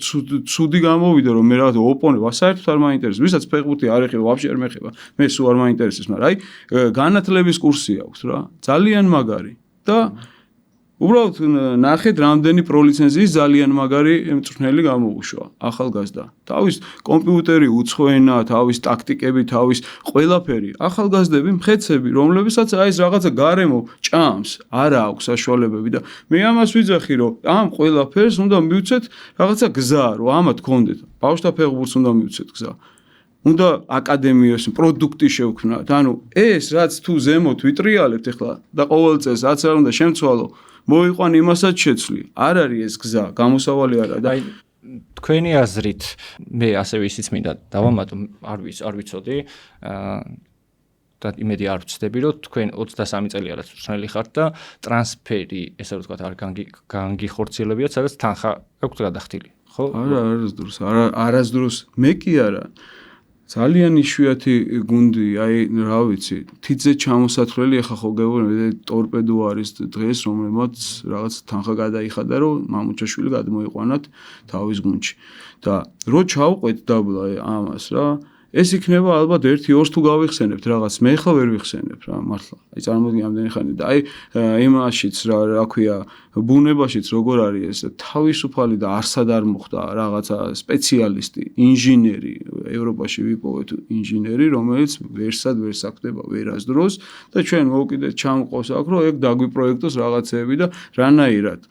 ცუდი გამოვიდა რომ მე რაღაც ოპონენტ საერთოდ არ მაინტერესებს. ვისაც ფეხბურთი არ ეხება, ვაფშე არ მეხება. მე სულ არ მაინტერესებს, მაგრამ აი განათლების კურსი აქვს რა. ძალიან მაგარი და უბრალოდ ნახეთ რამდენი პროლიცენზიის ძალიან მაგარი მწვრთნელი გამოუშვა ახალგაზრდა. თავის კომპიუტერი უცხოენა, თავის ტაქტიკები, თავის ყველაფერი. ახალგაზრდები, მხეცები, რომლებსაც აი ეს რაღაცა გარემო ჭამს, არა აქვს საშუალებები და მე ამას ვიძახი, რომ ამ ყველაფერს უნდა მივცეთ რაღაცა გზა, რომ ამათ გქონდეთ. ბავშვთა ფეხბურთს უნდა მივცეთ გზა. უნდა აკადემიას პროდუქტი შევქმნათ. ანუ ეს რაც თუ ზემოთ ვიტრიალებთ ახლა და ყოველ წელს რაც არ უნდა შემცვალო მოიყვან იმასაც შეცვლი. არ არის ეს გზა, გამოსავალი არა და თქვენი აზრით მე ასევე ისიც მინდა დავამატო, არ ვიცოდი და იმედი არ ვცდები, რომ თქვენ 23 წელია რაც მწვრთნელი ხართ და ტრანსფერი, ესე რომ ვთქვათ, არ განგიხორციელებიათ, სადაც თანხა გაქვთ გადახდილი, ხო? არასდროს, არასდროს მე კი არა. ძალიან იშვიათი გუნდი, აი რა ვიცი, თითზე ჩამოსათვლელი ახლა ხო გეუბნები, ტორპედო არის დღეს, რომელმაც რაღაც თანხა გადაიხადა, რომ მამუჩაშვილი გადმოიყვანათ თავის გუნდში. და რო ჩავყვეთ დაბლა ამას რა, ეს იქნება ალბათ 1-2 თუ გავიხსენებთ რაღაც, მე ხა ვერ ვიხსენებ რა, მართლა. აი წარმოიდგინე ამდენი ხანი და აი იმაშიც რა ქვია, ბუნებაშიც როგორ არის ეს თავისუფალი და არსად არ მოხდა რაღაცა სპეციალისტი, ინჟინერი, ევროპაში ვიპოვეთ ინჟინერი, რომელიც ვერსად ვერ საქმდება ვერასდროს და ჩვენ მოვკიდეთ ჩამყავს აქ, რომ ეგ დაგვიპროექტოს რაღაცეები და რანაირად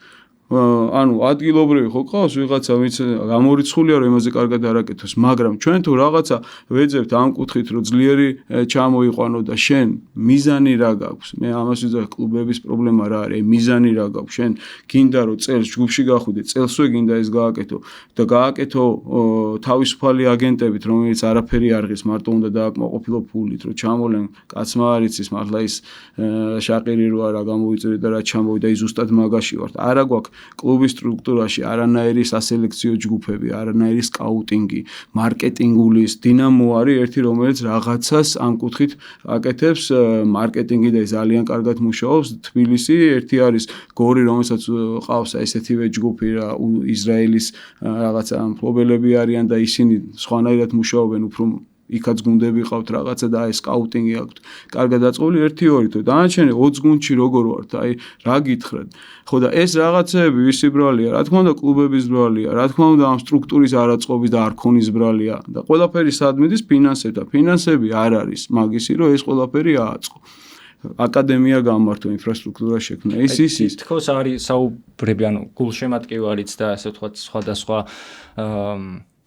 ანუ ადგილობრივი ხო ყავს ვიღაცა ვინც გამორიცხულია რომ იმაზე კარგად არაკეთოს, მაგრამ ჩვენ თუ რაღაცა ვეძებთ ამ კუთხით რომ ძლიერი ჩამოიყვანო და შენ მიზანი რა გაქვს? მე ამას ვიზახ კლუბების პრობლემა რა არის? მიზანი რა გაქვს? შენ გინდა რომ წელს ჯგუფში გახვიდე, წელსვე გინდა ეს გააკეთო და გააკეთო თავისუფალი აგენტებით, რომელიც არაფერი არ ღირს, მარტო უნდა დააკმაყოფილო ფულით, რომ ჩამოლენ კაცმა არ იცის მართლა ის შაყირი რო არა გამოიწვია და რა ჩამოვიდა ის ზუსტად მაგაში ვართ. არა გვაქვს კლუბის სტრუქტურაში არანაირი სასელექციო ჯგუფები, არანაირი სკაუტინგი, მარკეტინგული დინამო არის ერთი, რომელიც რაღაცას ამ კუთხით აკეთებს, მარკეტინგი და ძალიან კარგად მუშაობს. თბილისი ერთი არის გორი, რომელსაც ყავს ესეთივე ჯგუფი რა, ისრაელის რაღაცა მფლობელები არიან და ისინი სხვანაირად მუშაობენ, უფრო იქაც გუნდები ყავთ რაღაცა და აი სკაუტინგი აქვთ. კარგად დაწყობილი 1-2 თუ დანარჩენი 20 გუნდში როგორ ვართ? აი რა გითხრათ? ხო და ეს რაღაცეები ვისი ბრალია? რა თქმა უნდა კლუბების ბრალია, რა თქმა უნდა ამ სტრუქტურის არაწყობის და არ ქონის ბრალია და ყველაფერი სად მიდის? ფინანსებთან. ფინანსები არ არის მაგისი, რომ ეს ყველაფერი ააწყო. აკადემია გამართო, ინფრასტრუქტურა შექმნა. ის თქოს არის საუბრები, ანუ გულშემატკივარიც და ასე ვთქვათ სხვადასხვა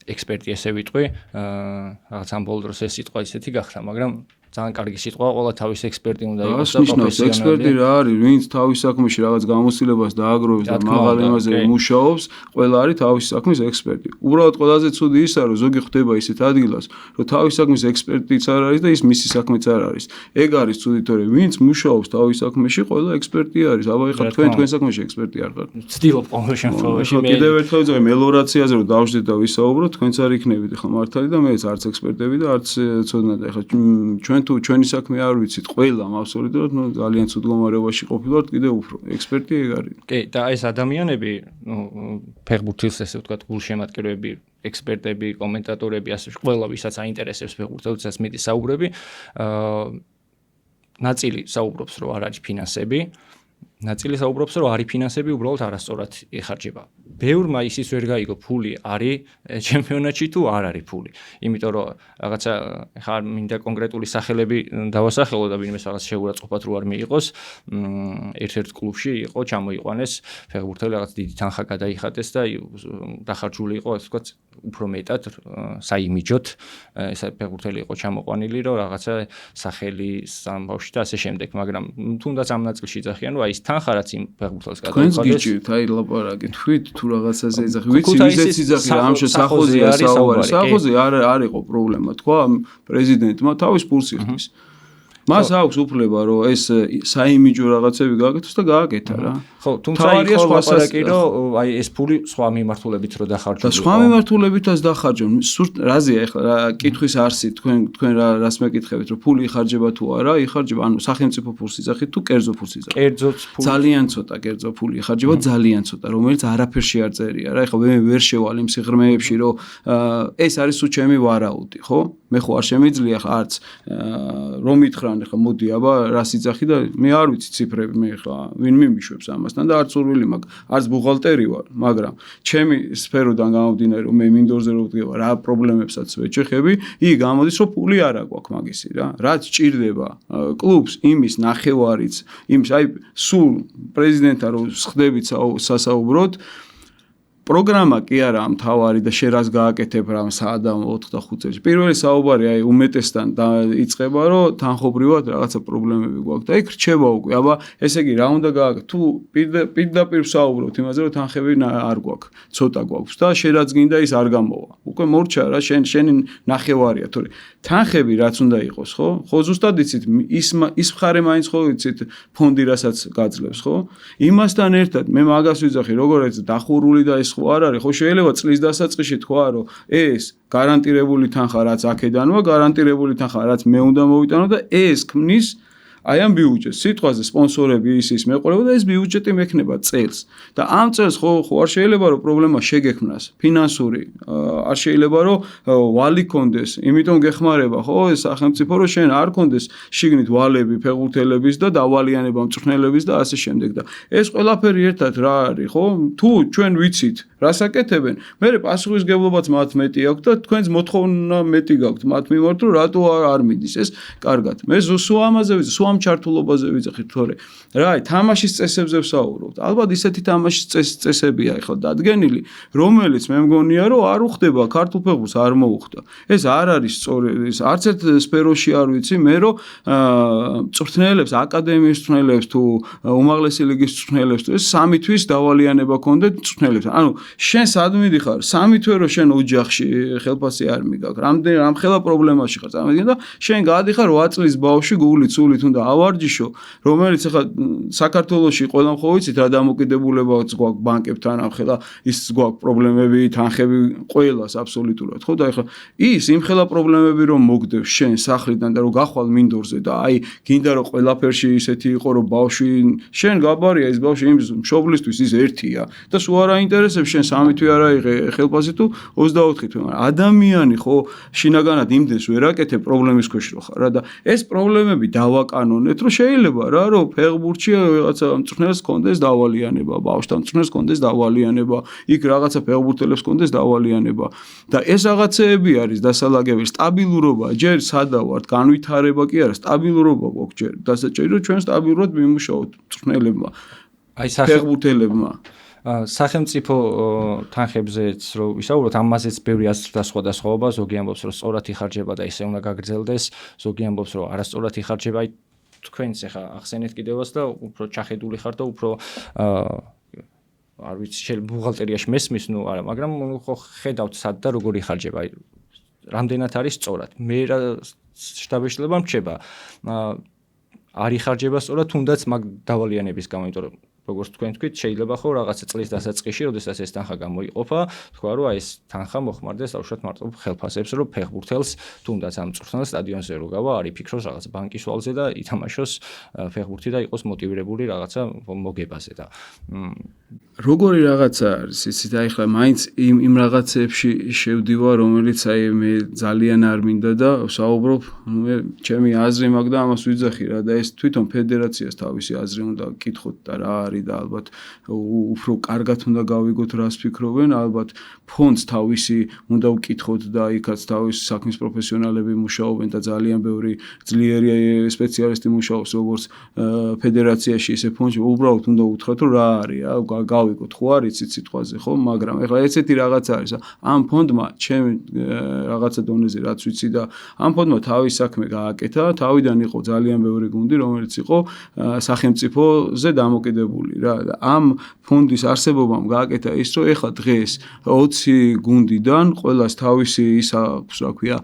ექსპერტი ესე ვიტყვი, რაღაც ამ ბოლო დროს ეს სიტყვა ისეთი გახდა, მაგრამ ძალიან კარგი სიტყვა, ყველა თავის ექსპერტი უნდა იყოს და პროფესიონალი. ექსპერტი რა არის, ვინც თავის საქმეში რაღაც გამოცდილებას დააგროვებს და მაღალ იმაზე მუშაობს, ყველა არის თავის საქმის ექსპერტი. უბრალოდ ყველაზე ცუდი ისაა, რომ ზოგი ხვდება ისეთ ადგილას, რომ თავის საქმის ექსპერტიც არ არის და ის მისი საქმეც არ არის. ეგ არის ცუდი, თორემ ვინც მუშაობს თავის საქმეში, ყველა ექსპერტი არის. აბა ეხლა თქვენ საქმეში ექსპერტი არ ხართ. ვცდილობ ყოველ შემთხვევაში მე კიდევ ერთხელ ვიზრე მელორაციაზე რომ დავждეთ და ვისაუბროთ, თქვენც არ იქნებით ეხლა მართალი და მეც არც ექსპერტები და არც ცოდნა და ეხლა ჩვენ თუ ჩვენი საქმე არ ვიცით ყველამ აბსოლუტურად ძალიან ცუდ მდგომარეობაში ყოფილვართ კიდევ უფრო ექსპერტი ეგ არის. კი და ეს ადამიანები ფეხბურთის ესე ვთქვათ გულშემატკივრები, ექსპერტები, კომენტატორები, ასე ყველა ვისაც აინტერესებს ფეხბურთელსაც მიდის საუბრები, ნაწილი საუბრობს რომ არ არის ფინანსები, ნაწილი საუბრობს რომ არის ფინანსები, უბრალოდ არასწორად იხარჯება. ბევრმა ისიც ვერ გაიგო ფული არის ჩემპიონატში თუ არ არის ფული. იმიტომ რომ რაღაცა ხარ მინდა კონკრეტული სახელები დავასახელო და ვინმეს რაღაც შეურაცხყოფად რო არ მიიღოს, ერთ-ერთ კლუბში იყო ჩამოიყვანეს ფეხბურთელი რაღაც დიდი თანხა გადაიხადეს და დახარჯული იყო, ასე ვთქვათ, უფრო მეტად საიმიჯოთ ეს ფეხბურთელი იყო ჩამოყვანილი, რომ რაღაცა სახელი სამბავში და ასე შემდეგ, მაგრამ თუნდაც ამ ნაწილში იძახიან, რომ აი ეს თანხა რაც იმ ფეხბურთელს გადაიხადეს. თქვენს გიჭირთ, აი ლაპარაკი თქვით თუ რაღაცაზე იძახი, ვიცი ვიზეც იძახი, ამ სახოზეა საუბარი. სახოზე არ იყო პრობლემა, თქვა პრეზიდენტმა თავის პულს იხდის. მას აქვს უფლება რომ ეს საიმიჯო რაღაცები გააკეთოს და გააკეთა რა. ხო, თუმცა იყო ლაპარაკი რომ აი ეს ფული სხვა მიმართულებით რო დახარჯულიყო. და სხვა მიმართულებითაც დახარჯონ. სულ რაზეა ახლა კითხვის არსი თქვენ რას მეკითხებით რომ ფული იხარჯება თუ არა, იხარჯება, ანუ სახელმწიფო ფულს იძახით თუ კერძო ფულს იძახით. კერძო ფული. ძალიან ცოტა კერძო ფული იხარჯება, ძალიან ცოტა, რომელიც არაფერში არ წერია რა. ახლა მე ვერ შევალ იმ სიღრმეებში რომ ეს არის სულ ჩემი ვარაუდი, ხო? მე ხო არ შემიძლია ხა არც რომ მითხრან ხა მოდი აბა რას იძახი და მე არ ვიცი ციფრები მე ხა ვინ მიმიშვებს ამასთან და არც სურვილი მაქვს, არც ბუღალტერი ვარ, მაგრამ ჩემი სფეროდან გამომდინარე რომ მე მინდორზე რო ვდგება რა პრობლემებსაც ვეჩეხები, იგი გამოდის რომ ფული არა გვაქვს მაგისი რა. რაც ჭირდება კლუბს იმის ნახევარიც, იმის აი სულ პრეზიდენტთან რო ხდებით სასაუბროთ პროგრამა კი არა მთავარი და შენ რას გააკეთებ რა საადამ 4-5 წელს. პირველი საუბარი აი უმეტესთან დაიწყება რომ თანხობრივად რაღაცა პრობლემები გვაქვს და იქ რჩება უკვე. აბა ესე იგი რა უნდა გააკეთო? თუ პირდაპირ საუბრობთ იმაზე რომ თანხები არ გვაქვს, ცოტა გვაქვს და შენ რაც გინდა ის არ გამოვა. უკვე მორჩა რა შენი ნახევარია, თორე თანხები რაც უნდა იყოს, ხო? ხო ზუსტად იცით ის მხარე მაინც ხო იცით ფონდი რასაც გაძლევს, ხო? იმასთან ერთად მე მაგას ვიძახი, როგორ ეს დახურული და ეს ხო არ არის ხო შეიძლება წლის დასაწყისში თქვა რომ ეს გარანტირებული თანხა რაც აქედანვა გარანტირებული თანხა რაც მე უნდა მოვიტანო და ეს ქმნის აი ამ ბიუჯეტს სიტყვაზე სპონსორები ის მეყოლება და ეს ბიუჯეტი მექნება წელს და ამ წელს ხო არ შეიძლება რომ პრობლემა შეგექმნას ფინანსური არ შეიძლება რომ ვალი კონდეს იმიტომ გეხმარება ხო ეს სახელმწიფო რომ შენ არ კონდეს შიგნით ვალები ფეხბურთელების და დავალიანება მწვრთნელების და ასე შემდეგ და ეს ყველაფერი ერთად რა არის ხო თუ ჩვენ ვიცით რას აკეთებენ მე პასუხისგებლობაც მათ მეტი აქვს და თქვენს მოთხოვნა მეტი გაქვთ მათ მიმართ რომ რატო არ მიდის ეს კარგად მე სულ ამაზე ვიცი სულ ამ ჩართულობაზე ვიძახით თორე რა თამაშის წესებზე ვსაუბრობთ ალბათ ისეთი თამაშის წესებია ახლა დადგენილი რომელიც მე მგონია რომ არ უხდება ქართულ ფეხბურთს არ მოუხდა ეს არ არის სწორი ეს არც ერთ სფეროში არ ვიცი მე რომ მწვრთნელებს აკადემიის მწვრთნელებს თუ უმაღლესი ლიგის მწვრთნელებს თუ ეს 3 თვის დავალიანება ქონდეთ მწვრთნელებს ანუ შენ სად მიდიხარ 3 თვე რომ შენ ოჯახში ხელფასი არ მიგაქვს რამ ხელა პრობლემაში ხარ წამედგენ და შენ გაადიხარ 8 წლის ბავშვი გულით სულით უნდა ავარჯიშო რომელიც ახლა საქართველოში ყველამ ხო ვიცით რა დამოკიდებულებაც გვაქვს ბანკებთან ახლა ის გვაქვს პრობლემები თანხები ყველას აბსოლუტურად ხო და ახლა ის იმ ხელა პრობლემები რომ მოგდევს შენ სახლიდან და რომ გახვალ მინდორზე და აი გინდა რომ ყველაფერში ისეთი იყო რომ ბავშვი შენ გაბარია ეს ბავშვი იმ მშობლისთვის ის ერთია და სულ არ აინტერესებს შენ 3 თვე არ აიღე ხელფასი თუ 24 თვე მაგრამ ადამიანი ხო შინაგანად იმდენს ვერ აკეთებ პრობლემის ქვეშ რო ხარ რა და ეს პრობლემები დავაკანონეთ რომ შეიძლება რა რომ ფეხბურთში რაღაცა მწვრთნელს კონდეს დავალიანება ბავშვთან მწვრთნელს კონდეს დავალიანება იქ რაღაცა ფეხბურთელებს კონდეს დავალიანება და ეს რაღაცეები არის დასალაგებელი სტაბილურობა ჯერ სადავართ განვითარება კი არა სტაბილურობა გვაქვს ჯერ დასაჭირო რომ ჩვენ სტაბილურად მიმუშაოთ მწვრთნელებმა აი ფეხბურთელებმა სახელმწიფო თანხებზეც რომ ვისაუბროთ ამაზეც ბევრი აზრთა სხვადასხვაობა ზოგი ამბობს რომ სწორად იხარჯება და ისე უნდა გაგრძელდეს ზოგი ამბობს რომ არასწორად იხარჯება აი თქვენც ახლა ახსენეთ კიდევაც და უფრო ჩახედული ხარ და უფრო არ ვიცი შეიძლება ბუღალტერიაში მესმის ნუ არა მაგრამ ხო ხედავთ სად და როგორ იხარჯება აი რამდენად არის სწორად მე რა შტაბეშლება მრჩება არ იხარჯება სწორად თუნდაც მაგ დავალიანების გამო იმიტომ რომ როგორც თქვენ თქვით შეიძლება ხო რაღაცა წლის დასაწყისში როდესაც ეს თანხა გამოიყოფა თქვა რომ აი ეს თანხა მოხმარდეს თავშოთ მარტო ხელფასებს რომ ფეხბურთელს თუნდაც ამ მწვრთნელს სტადიონზე რო გავა არ იფიქროს რაღაცა ბანკის ვალზე და ითამაშოს ფეხბურთი და იყოს მოტივირებული რაღაცა მოგებაზე და როგორი რაღაცა არის იცით აი ხლა მაინც იმ რაღაცებში შევდივა რომელიც აი მე ძალიან არ მინდა და ვსაუბრობ მე ჩემი აზრი მაქვს და ამას ვიძახი რა და ეს თვითონ ფედერაციას თავისი აზრი უნდა გკითხოთ და რა არის და ალბათ უფრო კარგად უნდა გავიგოთ რას ფიქრობენ ალბათ ფონდს თავისი უნდა ვკითხოთ და იქაც თავისი საქმის პროფესიონალები მუშაობენ და ძალიან ბევრი ძლიერი სპეციალისტი მუშაობს როგორც ფედერაციაში ისე ფონდში უბრალოდ უნდა უთხრათ რომ რა არის რა გავიგოთ ხო არის სიტყვაზე ხო მაგრამ ეხლა ესეთი რაღაცა არის ამ ფონდმა ჩემ რაღაცა დონეზე რაც ვიცი და ამ ფონდმა თავის საქმე გააკეთა თავიდან იყო ძალიან ბევრი გუნდი რომელიც იყო სახელმწიფოზე დამოკიდებული რა და ამ ფონდის არსებობამ გააკეთა ის რომ ეხლა დღეს 20 გუნდიდან ყველას თავისი ის აქვს რა ქვია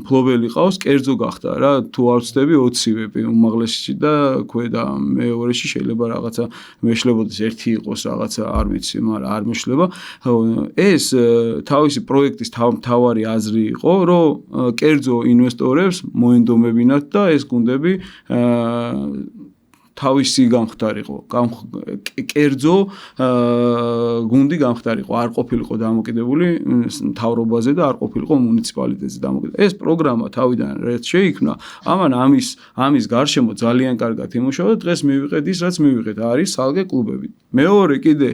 მფლობელი ყავს კერძო გახდა რა თუ არ ვცდები 20-ვე უმაღლესში და ქვედა მეორეში შეიძლება რაღაცა მეშლებოდეს ერთი იყოს რაღაცა არ ვიცი მაგრამ არ მეშლება ეს თავისი პროექტის თავარი აზრი იყო რომ კერძო ინვესტორებს მოენდომებინათ და ეს გუნდები თავისი გამხდარიყო კერძო გუნდი გამხდარიყო არ ყოფილიყო დამოკიდებული მთავრობაზე და არ ყოფილიყო მუნიციპალიტეტზე დამოკიდებული ეს პროგრამა თავიდან რაც შეიქმნა ამან ამის გარშემო ძალიან კარგად იმუშავა და დღეს მივიღეთ ის რაც მივიღეთ არის ცალკე კლუბები მეორე კიდე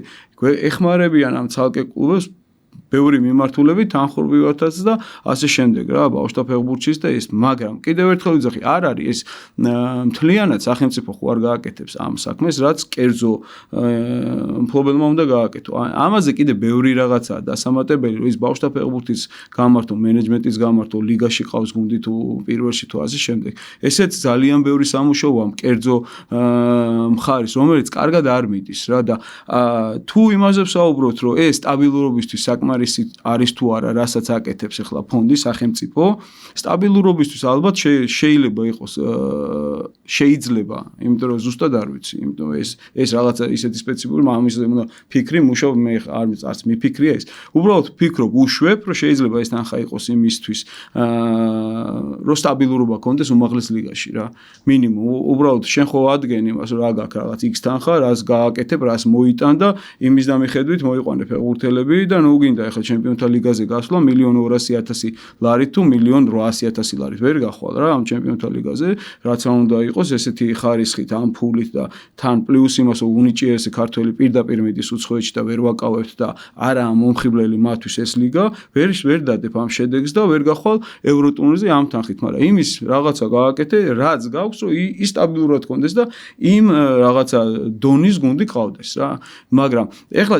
ეხმარებიან ამ ცალკე კლუბებს ბევრი მიმართულები თანხმობრივადაც და ასე შემდეგ რა ბავშვთა ფეხბურთშიც და ის მაგრამ კიდევ ერთხელ ვიძახი არ არის ეს მთლიანად სახელმწიფო ხო არ გააკეთებს ამ საქმეს რაც კერძო მფლობელმა უნდა გააკეთო ამაზე კიდე ბევრი რაღაცაა დასამატებელი რომ ის ბავშვთა ფეხბურთის გამართო მენეჯმენტის გამართო ლიგაში ყავს გუნდი თუ პირველში თუ ასე შემდეგ ესეც ძალიან ბევრი სამუშაოა კერძო მხარის რომელიც კარგად არ მიდის რა და თუ იმაზე ვსაუბრობთ რომ ეს სტაბილურობისთვის საკმარისი არის თუ არა, რასაც აკეთებს ახლა ფონდი სახელმწიფო, სტაბილურობისთვის ალბათ შეიძლება იყოს შეიძლება, იმიტომ რომ ზუსტად არ ვიცი, იმიტომ ეს რაღაცა ისეთი სპეციფიკური ამის უნდა ფიქრი მუშაობ მე არც მიფიქრია ეს. უბრალოდ ფიქრობ უშვებ, რომ შეიძლება ეს თანხა იყოს იმისთვის, რომ სტაბილურობა კონდეს უმაღლეს ლიგაში რა. მინიმუმ უბრალოდ შენ ხო ადგენ იმას, რომ რა გაქვს რაღაც X თანხა, რას გააკეთებ, რას მოიტან და იმის დამიხედვით მოიყვანე ფეხბურთელები და ნუ გინდა ახლა ჩემპიონთა ლიგაზე გასვლა 1.200.000 ლარით თუ 1.800.000 ლარით ვერ გახვალ რა ამ ჩემპიონთა ლიგაზე, რაც არ უნდა იყოს ესეთი ხარისხით ამ ფულით და თან პლუს იმას რომ უნიჭიერესი ქართველი პირდაპირ მიდის უცხოეთში და ვერ ვაკავებთ და არა მომხიბლელი მათთვის ეს ლიგა, ვერ დადებ ამ შედეგს და ვერ გახვალ ევროტურნირზე ამ თანხით, მაგრამ იმის რაღაცა გააკეთე, რაც გაქვს, რომ ის სტაბილურად კონდეს და იმ რაღაცა დონის გუნდი ყავდეს რა. მაგრამ ეხლა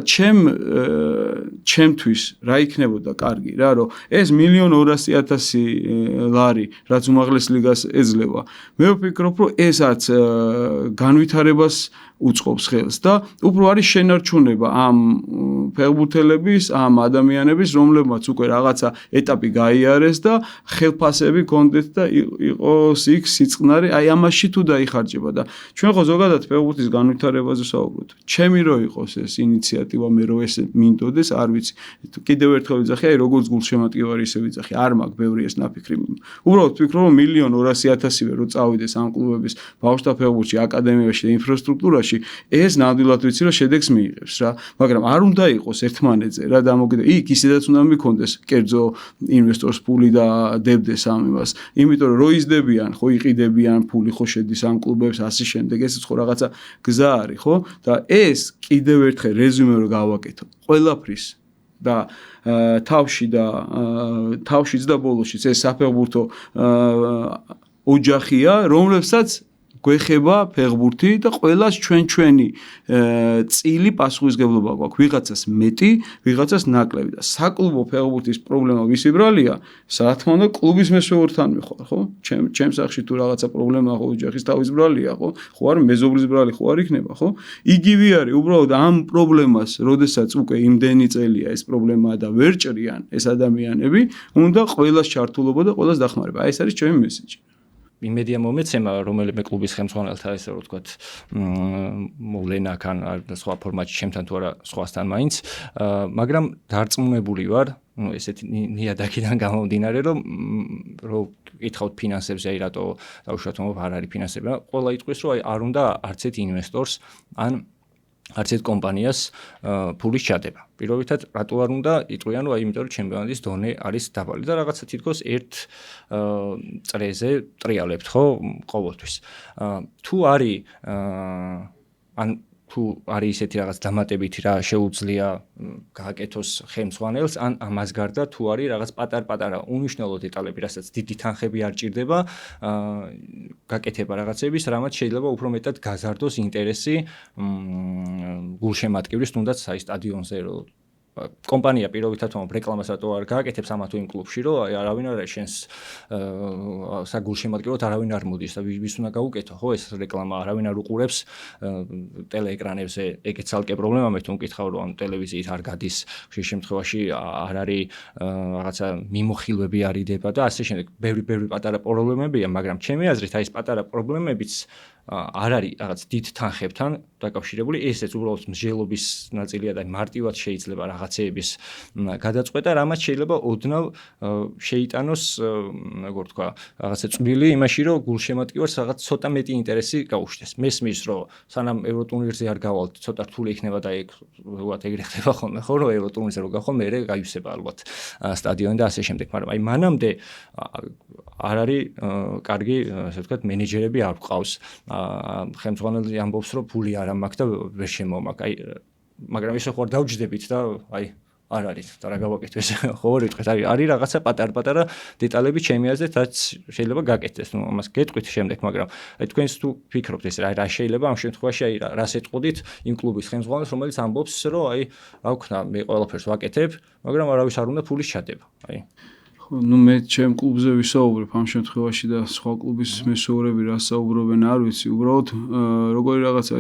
ჩემთვის რა იქნებოდა კარგი რა, რომ ეს 1.200.000 ლარი, რაც უმაღლეს ლიგას ეძლევა. მე ვფიქრობ, რომ ესაც განვითარებას უწყობს ხელს და უფრო არის შენარჩუნება ამ ფეხბურთელების, ამ ადამიანების, რომლებმაც უკვე რაღაცა ეტაპი გაიარეს და ხელფასები კონდეთ და იყოს იქ სიწყნარი, აი ამაში თუ დაიხარჯება და ჩვენ ხო ზოგადად ფეხბურთის განვითარებაზე ვსაუბრობთ. ჩემი რო იყოს ეს ინიციატივა, მე რო ეს მინდოდეს, არ ვიცი. კიდევ ერთხელ ვიძახი, აი როგორც გულშემატკივარი ისე ვიძახი, არ მაქვს ბევრი ეს ნაფიქრი. უბრალოდ ვფიქრობ, რომ 1.200.000-ზე რო წავიდეს ამ კლუბების ბავშვთა ფეხბურთში, აკადემიაში და ინფრასტრუქტურაში ეს ნამდვილად ვიცი რომ შედეგს მიიღებს რა, მაგრამ არ უნდა იყოს ერთმანეთზე რა დამოკიდე. იქ ისედაც უნდა მიქონდეს კერძო ინვესტორს ფული და დებდეს ამ იმას. იმიტომ რომ იზდებიან, ხო იყიდებიან ფული, ხო შედის ამ კლუბებს ასე შემდეგ. ეს ხო რაღაცა გზა არის, ხო? და ეს კიდევ ერთხელ რეზუმე რო გავაკეთო. ყველაფრის და თავშიც და ბოლოშიც ეს საფეხბურთო ოჯახია, რომლებსაც გვეხება ფეხბურთი და ყველას ჩვენი წილი პასუხისგებლობა გვაქვს. ვიღაცას მეტი, ვიღაცას ნაკლები და საკლუბო ფეხბურთის პრობლემა ვისი ბრალია? რა თქმა უნდა, კლუბის მესვეურთან მიხვალ, ხო? ჩემ სახში თუ რაღაცა პრობლემა ხო ოჯახის თავის ბრალია, ხო? ხო არ მეზობლის ბრალი ხო არ იქნება, ხო? იგივე არის, უბრალოდ ამ პრობლემას, როდესაც უკვე იმდენი წელია ეს პრობლემაა და ვერ ჭრიან ეს ადამიანები, უნდა ყველას ჩართულობა და ყველას დახმარება. აი ეს არის ჩემი მესეჯი. იმედია მომეცემა რომელიმე კლუბის ხელმძღვანელთა ესე რომ ვთქვათ მოვლენა კან სხვა ფორმატში ჩემთან თუ არა სხვასთან მაინც მაგრამ დარწმუნებული ვარ ესეთი ნიადაგიდან გამომდინარე რომ კითხავთ ფინანსებზე აი რატო დაუშვათ რომ არ არის ფინანსები ყველა იტყვის რომ აი არ უნდა არც ერთ ინვესტორს ან არც ერთ კომპანიას ფულის ჩადება. პირობითად რატო არ უნდა იტყვიან რომ აი იმიტომ რომ ჩემპიონატის დონე არის დაბალი და რაღაცა თითქოს ერთ წრეზე ტრიალებთ ხო ყოველთვის. თუ არის ან თუ არის ისეთი რაღაც დამატებითი რა შეუძლია გააკეთოს ხელმძღვანელს ან ამას გარდა თუ არის რაღაც პატარ-პატარა უნიშნელო დეტალები, რასაც დიდი თანხები არ ჭირდება, გაკეთება რაღაცების, რამაც შეიძლება უფრო მეტად გაზარდოს ინტერესი გულშემატკივრის თუნდაც აი სტადიონზე რომ კომპანია პირობითად რომ რეკლამას რატო არ გააკეთებს ამა თუ იმ კლუბში რომ არავინ არ არის შენს საგულშემატკივრად არავინ არ მოდის და ვის უნდა გაუკეთო ხო ეს რეკლამა არავინ არ უყურებს ტელეეკრანებზე ეგეც ცალკე პრობლემა მე თუ მკითხავ რომ ტელევიზიით არ გადის ხშირ შემთხვევაში არ არის რაღაცა მიმოხილვები არ იდება და ასე შემდეგ ბევრი პატარა პრობლემებია მაგრამ ჩემი აზრით აი ეს პატარა პრობლემებიც არ არის რაღაც დიდ თანხებთან დაკავშირებული ესეც უბრალოდ მსჯელობის ნაწილია და მარტივად შეიძლება რაღაცეების გადაწყვეტა რამაც შეიძლება ოდნავ შეიტანოს როგორ თქვა რაღაცა წვლილი იმაში რომ გულშემატკივარს რაღაც ცოტა მეტი ინტერესი გაუშვდეს მესმის რომ სანამ ევროტურნირზე არ გავალთ ცოტა რთული იქნება და ეგრე ხდება ხოლმე ხო რომ ევროტურნირზე რო გავხო მე გაივსება ალბათ სტადიონი და ასე შემდეგ მაგრამ აი მანამდე არ არის კარგი ასე ვთქვათ მენეჯერები არ გვყავს ხელმძღვანელი ამბობს რომ ფული არ მაქვს და ვერ შემომაქვს აი მაგრამ ისე ხო არ დავჯდებით და აი არ არის და რა გავაკეთოს ხო რითხრით არის რაღაცა პატარ-პატარა დეტალები ჩემი აზრით რაც შეიძლება გაკეთდეს ნუ ამას გეტყვით შემდეგ მაგრამ აი თქვენს თუ ფიქრობთ ეს რა შეიძლება ამ შემთხვევაში აი რას ეტყოდით იმ კლუბის ხელმძღვანელს რომელიც ამბობს რომ აი რა ვქნა მე ყველაფერს ვაკეთებ მაგრამ არავის არ უნდა ფულის ჩადება აი ну მე ჩემ კლუბზე ვისაუბრებ ამ შემთხვევაში და სხვა კლუბის მესვეურები რა საუბრობენ არ ვიცი უბრალოდ როგორი რაღაცა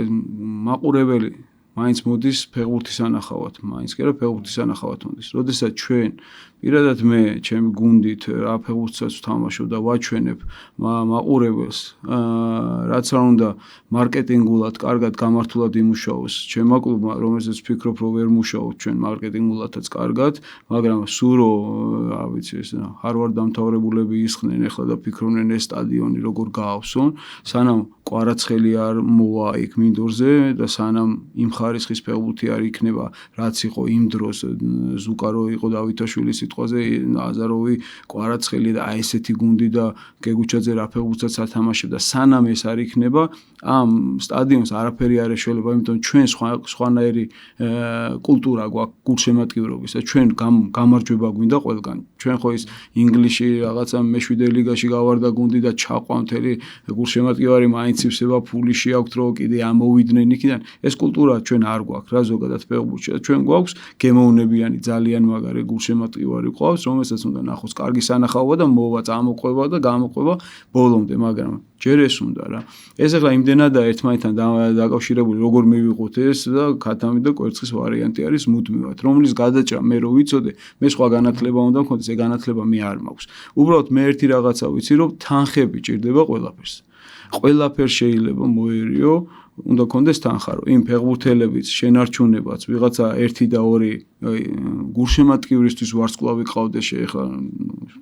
მაყურებელი მაინც მოდის ფეხბურთის ანახავად, მაინც კი არა ფეხბურთის ანახავად მოდის. როდესაც ჩვენ პირადად მე ჩემი გუნდით რა ფეხბურთსაც ვთამაშობ და ვაჩვენებ მაყურებელს, რაც არ უნდა მარკეტინგულად, კარგად გამართულად იმუშაოს. ჩემმა კლუბმა, რომელსაც ვფიქრობ, რომ ვერ მუშაობთ ჩვენ მარკეტინგულადაც კარგად, მაგრამ სულ რომ, რა ვიცი, ეს ჰარვარდ დამთავრებულები ისხნენ ახლა და ფიქრობენ ეს სტადიონი როგორ გაავსონ, სანამ კვარაცხელი არ მოვა იქ მინდორზე და სანამ იმ ხარისხის ფეხბურთი არ იქნება, რაც იყო იმ დროს ზუკარო იყო დავითაშვილის სიტყვაზე, აზაროვი, კვარაცხელი და აი ესეთი გუნდი და გეგუჩაძე რა ფეხბურთსაც ათამაშებდა, სანამ ეს არ იქნება, ამ სტადიონს არაფერი არ ეშველება, იმიტომ ჩვენ სხვანაირი კულტურა გვაქვს გულშემატკივრობის და ჩვენ გამარჯვება გვინდა ყველგან. ჩვენ ხო ის ინგლისში რაღაცა მე-7 ლიგაში გავარდა გუნდი და ჩაყვა მთელი გულშემატკივარი მაინც ივსება ფული შეაქვთ რომ კიდე ამოვიდნენ იქიდან. ეს კულტურა ჩვენ არ გვაქვს რა ზოგადად ფეხბურთში. ჩვენ გვაქვს გემოვნებიანი ძალიან მაგარი გულშემატკივარი ყავს, რომელსაც უნდა ნახოს კარგი სანახაობა და მოვა წამოყვება და გამოყვება ბოლომდე, მაგრამ ჯერ ეს უნდა რა. ეს ახლა იმდენადაა ერთმანეთთან დაკავშირებული, როგორ მივიღოთ ეს და ქათამი და კვერცხის ვარიანტი არის მუდმივად, რომლის გადაჭრა მე რო ვიცოდე, მე სხვა განათლება უნდა მქონდეს, ეს განათლება მე არ მაქვს. უბრალოდ მე ერთი რაღაცა ვიცი, რომ თანხები ჭირდება ყველაფერს. ყველაფერს შეიძლება მოერიო, უნდა კონდეს თანხა, რომ იმ ფეხბურთელებიც შენარჩუნებაც ვიღაცა 1 და 2 გულშემატკივრისთვის ვარსკვლავი ყავდეს შეეხლა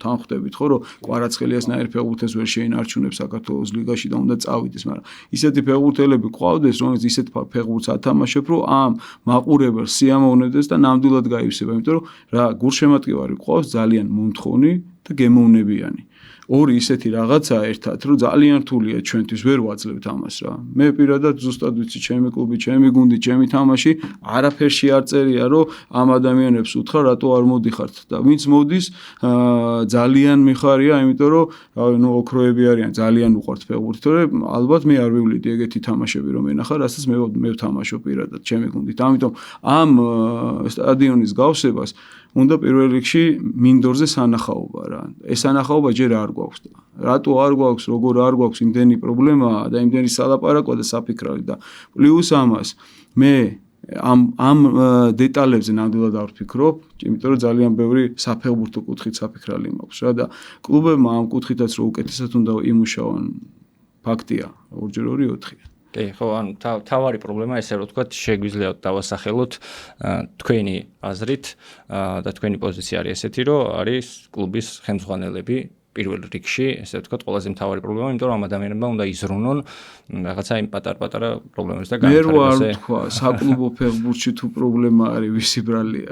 თანხდებით ხო რომ კვარაცხელიას ნაირ ფეხბურთელს ვერ შეინარჩუნებს საქართველოს ლიგაში და უნდა წავიდეს, მაგრამ ისეთი ფეხბურთელები ყავდეს, რომელიც ისეთ ფეხბურთს ათამაშებ, რომ ამ მაყურებელს სიამოვნებდეს და ნამდვილად გაივსება, იმიტომ რომ რა გულშემატკივარი ყავს ძალიან მომთხოვნი და გემოვნებიანი. ორი ისეთი რაღაცა ერთად, რომ ძალიან რთულია ჩვენთვის ვერ ვაძლევთ ამას რა. მე პირადად ზუსტად ვიცი, ჩემი კლუბი, ჩემი გუნდი, ჩემი თამაში არაფერში არ წერია, რომ ამ ადამიანებს უთხრა რატო არ მოდიხართ და ვინც მოდის, ძალიან მიხარია, იმიტომ რომ ოქროები არიან, ძალიან უყვართ ფეხბურთი, თორემ ალბათ მე არ ვივლიდი ეგეთი თამაშები რომ ენახა, რასაც მე ვთამაშობ პირადად ჩემი გუნდით. ამიტომ ამ სტადიონის გავსებას უნდა პირველ რიგში მინდორზე სანახაობა რა. ეს სანახაობა ჯერ არ გვაქვს და რატო არ გვაქვს, როგორ არ გვაქვს, იმდენი პრობლემაა და იმდენი სალაპარაკოა და საფიქრალი და პლუს ამას მე ამ დეტალებზე ნამდვილად არ ვფიქრობ, იმიტომ რომ ძალიან ბევრი საფეხბურთო კუთხით საფიქრალი მაქვს რა და კლუბებმა ამ კუთხითაც რო უკეთესად უნდა იმუშაონ, ფაქტია, 2x2 4-ია. კი, ხო, ანუ თავარი პრობლემა ესე რომ ვთქვათ, შეგვიძლია დავასახელოთ თქვენი აზრით და თქვენი პოზიცია არის ესეთი, რომ არის კლუბის ხელმძღვანელები პირველ რიგში, ესე ვთქვათ, ყველაზე მთავარი პრობლემა, იმიტომ რომ ამ ადამიანებმა უნდა იზრუნონ რაღაცა იმ პატარ-პატარა პრობლემებს და განვითარებაზე. მე ვთქვა, საკლუბო ფეხბურთში თუ პრობლემა არის, ვისი ბრალია?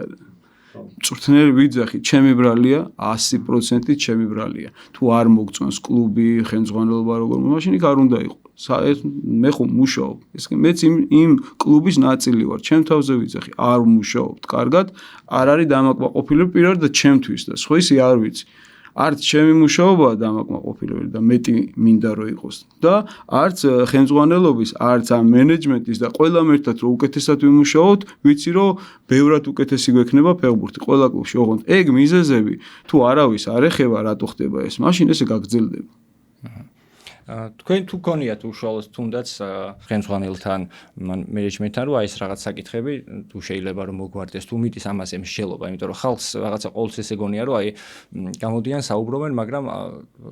მწვრთნელი ვიძახი, ჩემი ბრალია, 100% ჩემი ბრალია. თუ არ მოგწონს კლუბი, ხელმძღვანელობა როგორ, მაშინ იქ არ უნდა იყო. მე ხო მუშაობ. მეც იმ კლუბის ნაწილი ვარ. ჩემ თავზე ვიძახი, არ მუშაობთ კარგად, არ არის დამაკმაყოფილებელი პირადად ჩემთვის და სხვა ისი არ ვიცი. არც ჩემი მუშაობაა დამაკმაყოფილებელი და მეტი მინდა რომ იყოს და არც ხელმძღვანელობის, არც ამ მენეჯმენტის და ყველამ ერთად რომ უკეთესად ვიმუშაოთ, ვიცი რომ ბევრად უკეთესი გვექნება ფეხბურთი ყველა კლუბში. ოღონდ ეგ მიზეზები თუ არავის არ ეხება, რატო ხდება ეს? მაშინ ესე გაგრძელდება. თქვენ თუ გქონიათ უშუალოდ თუნდაც ხელმძღვანელთან, მენეჯმენტთან, რომ აი ეს რაღაც საკითხები თუ შეიძლება რომ მოგვარდეს, თუ მიდის ამაზე მსჯელობა, იმიტომ რომ ხალხს რაღაცა ყოველთვის ესე გონია, რომ აი გამოდიან საუბრობენ, მაგრამ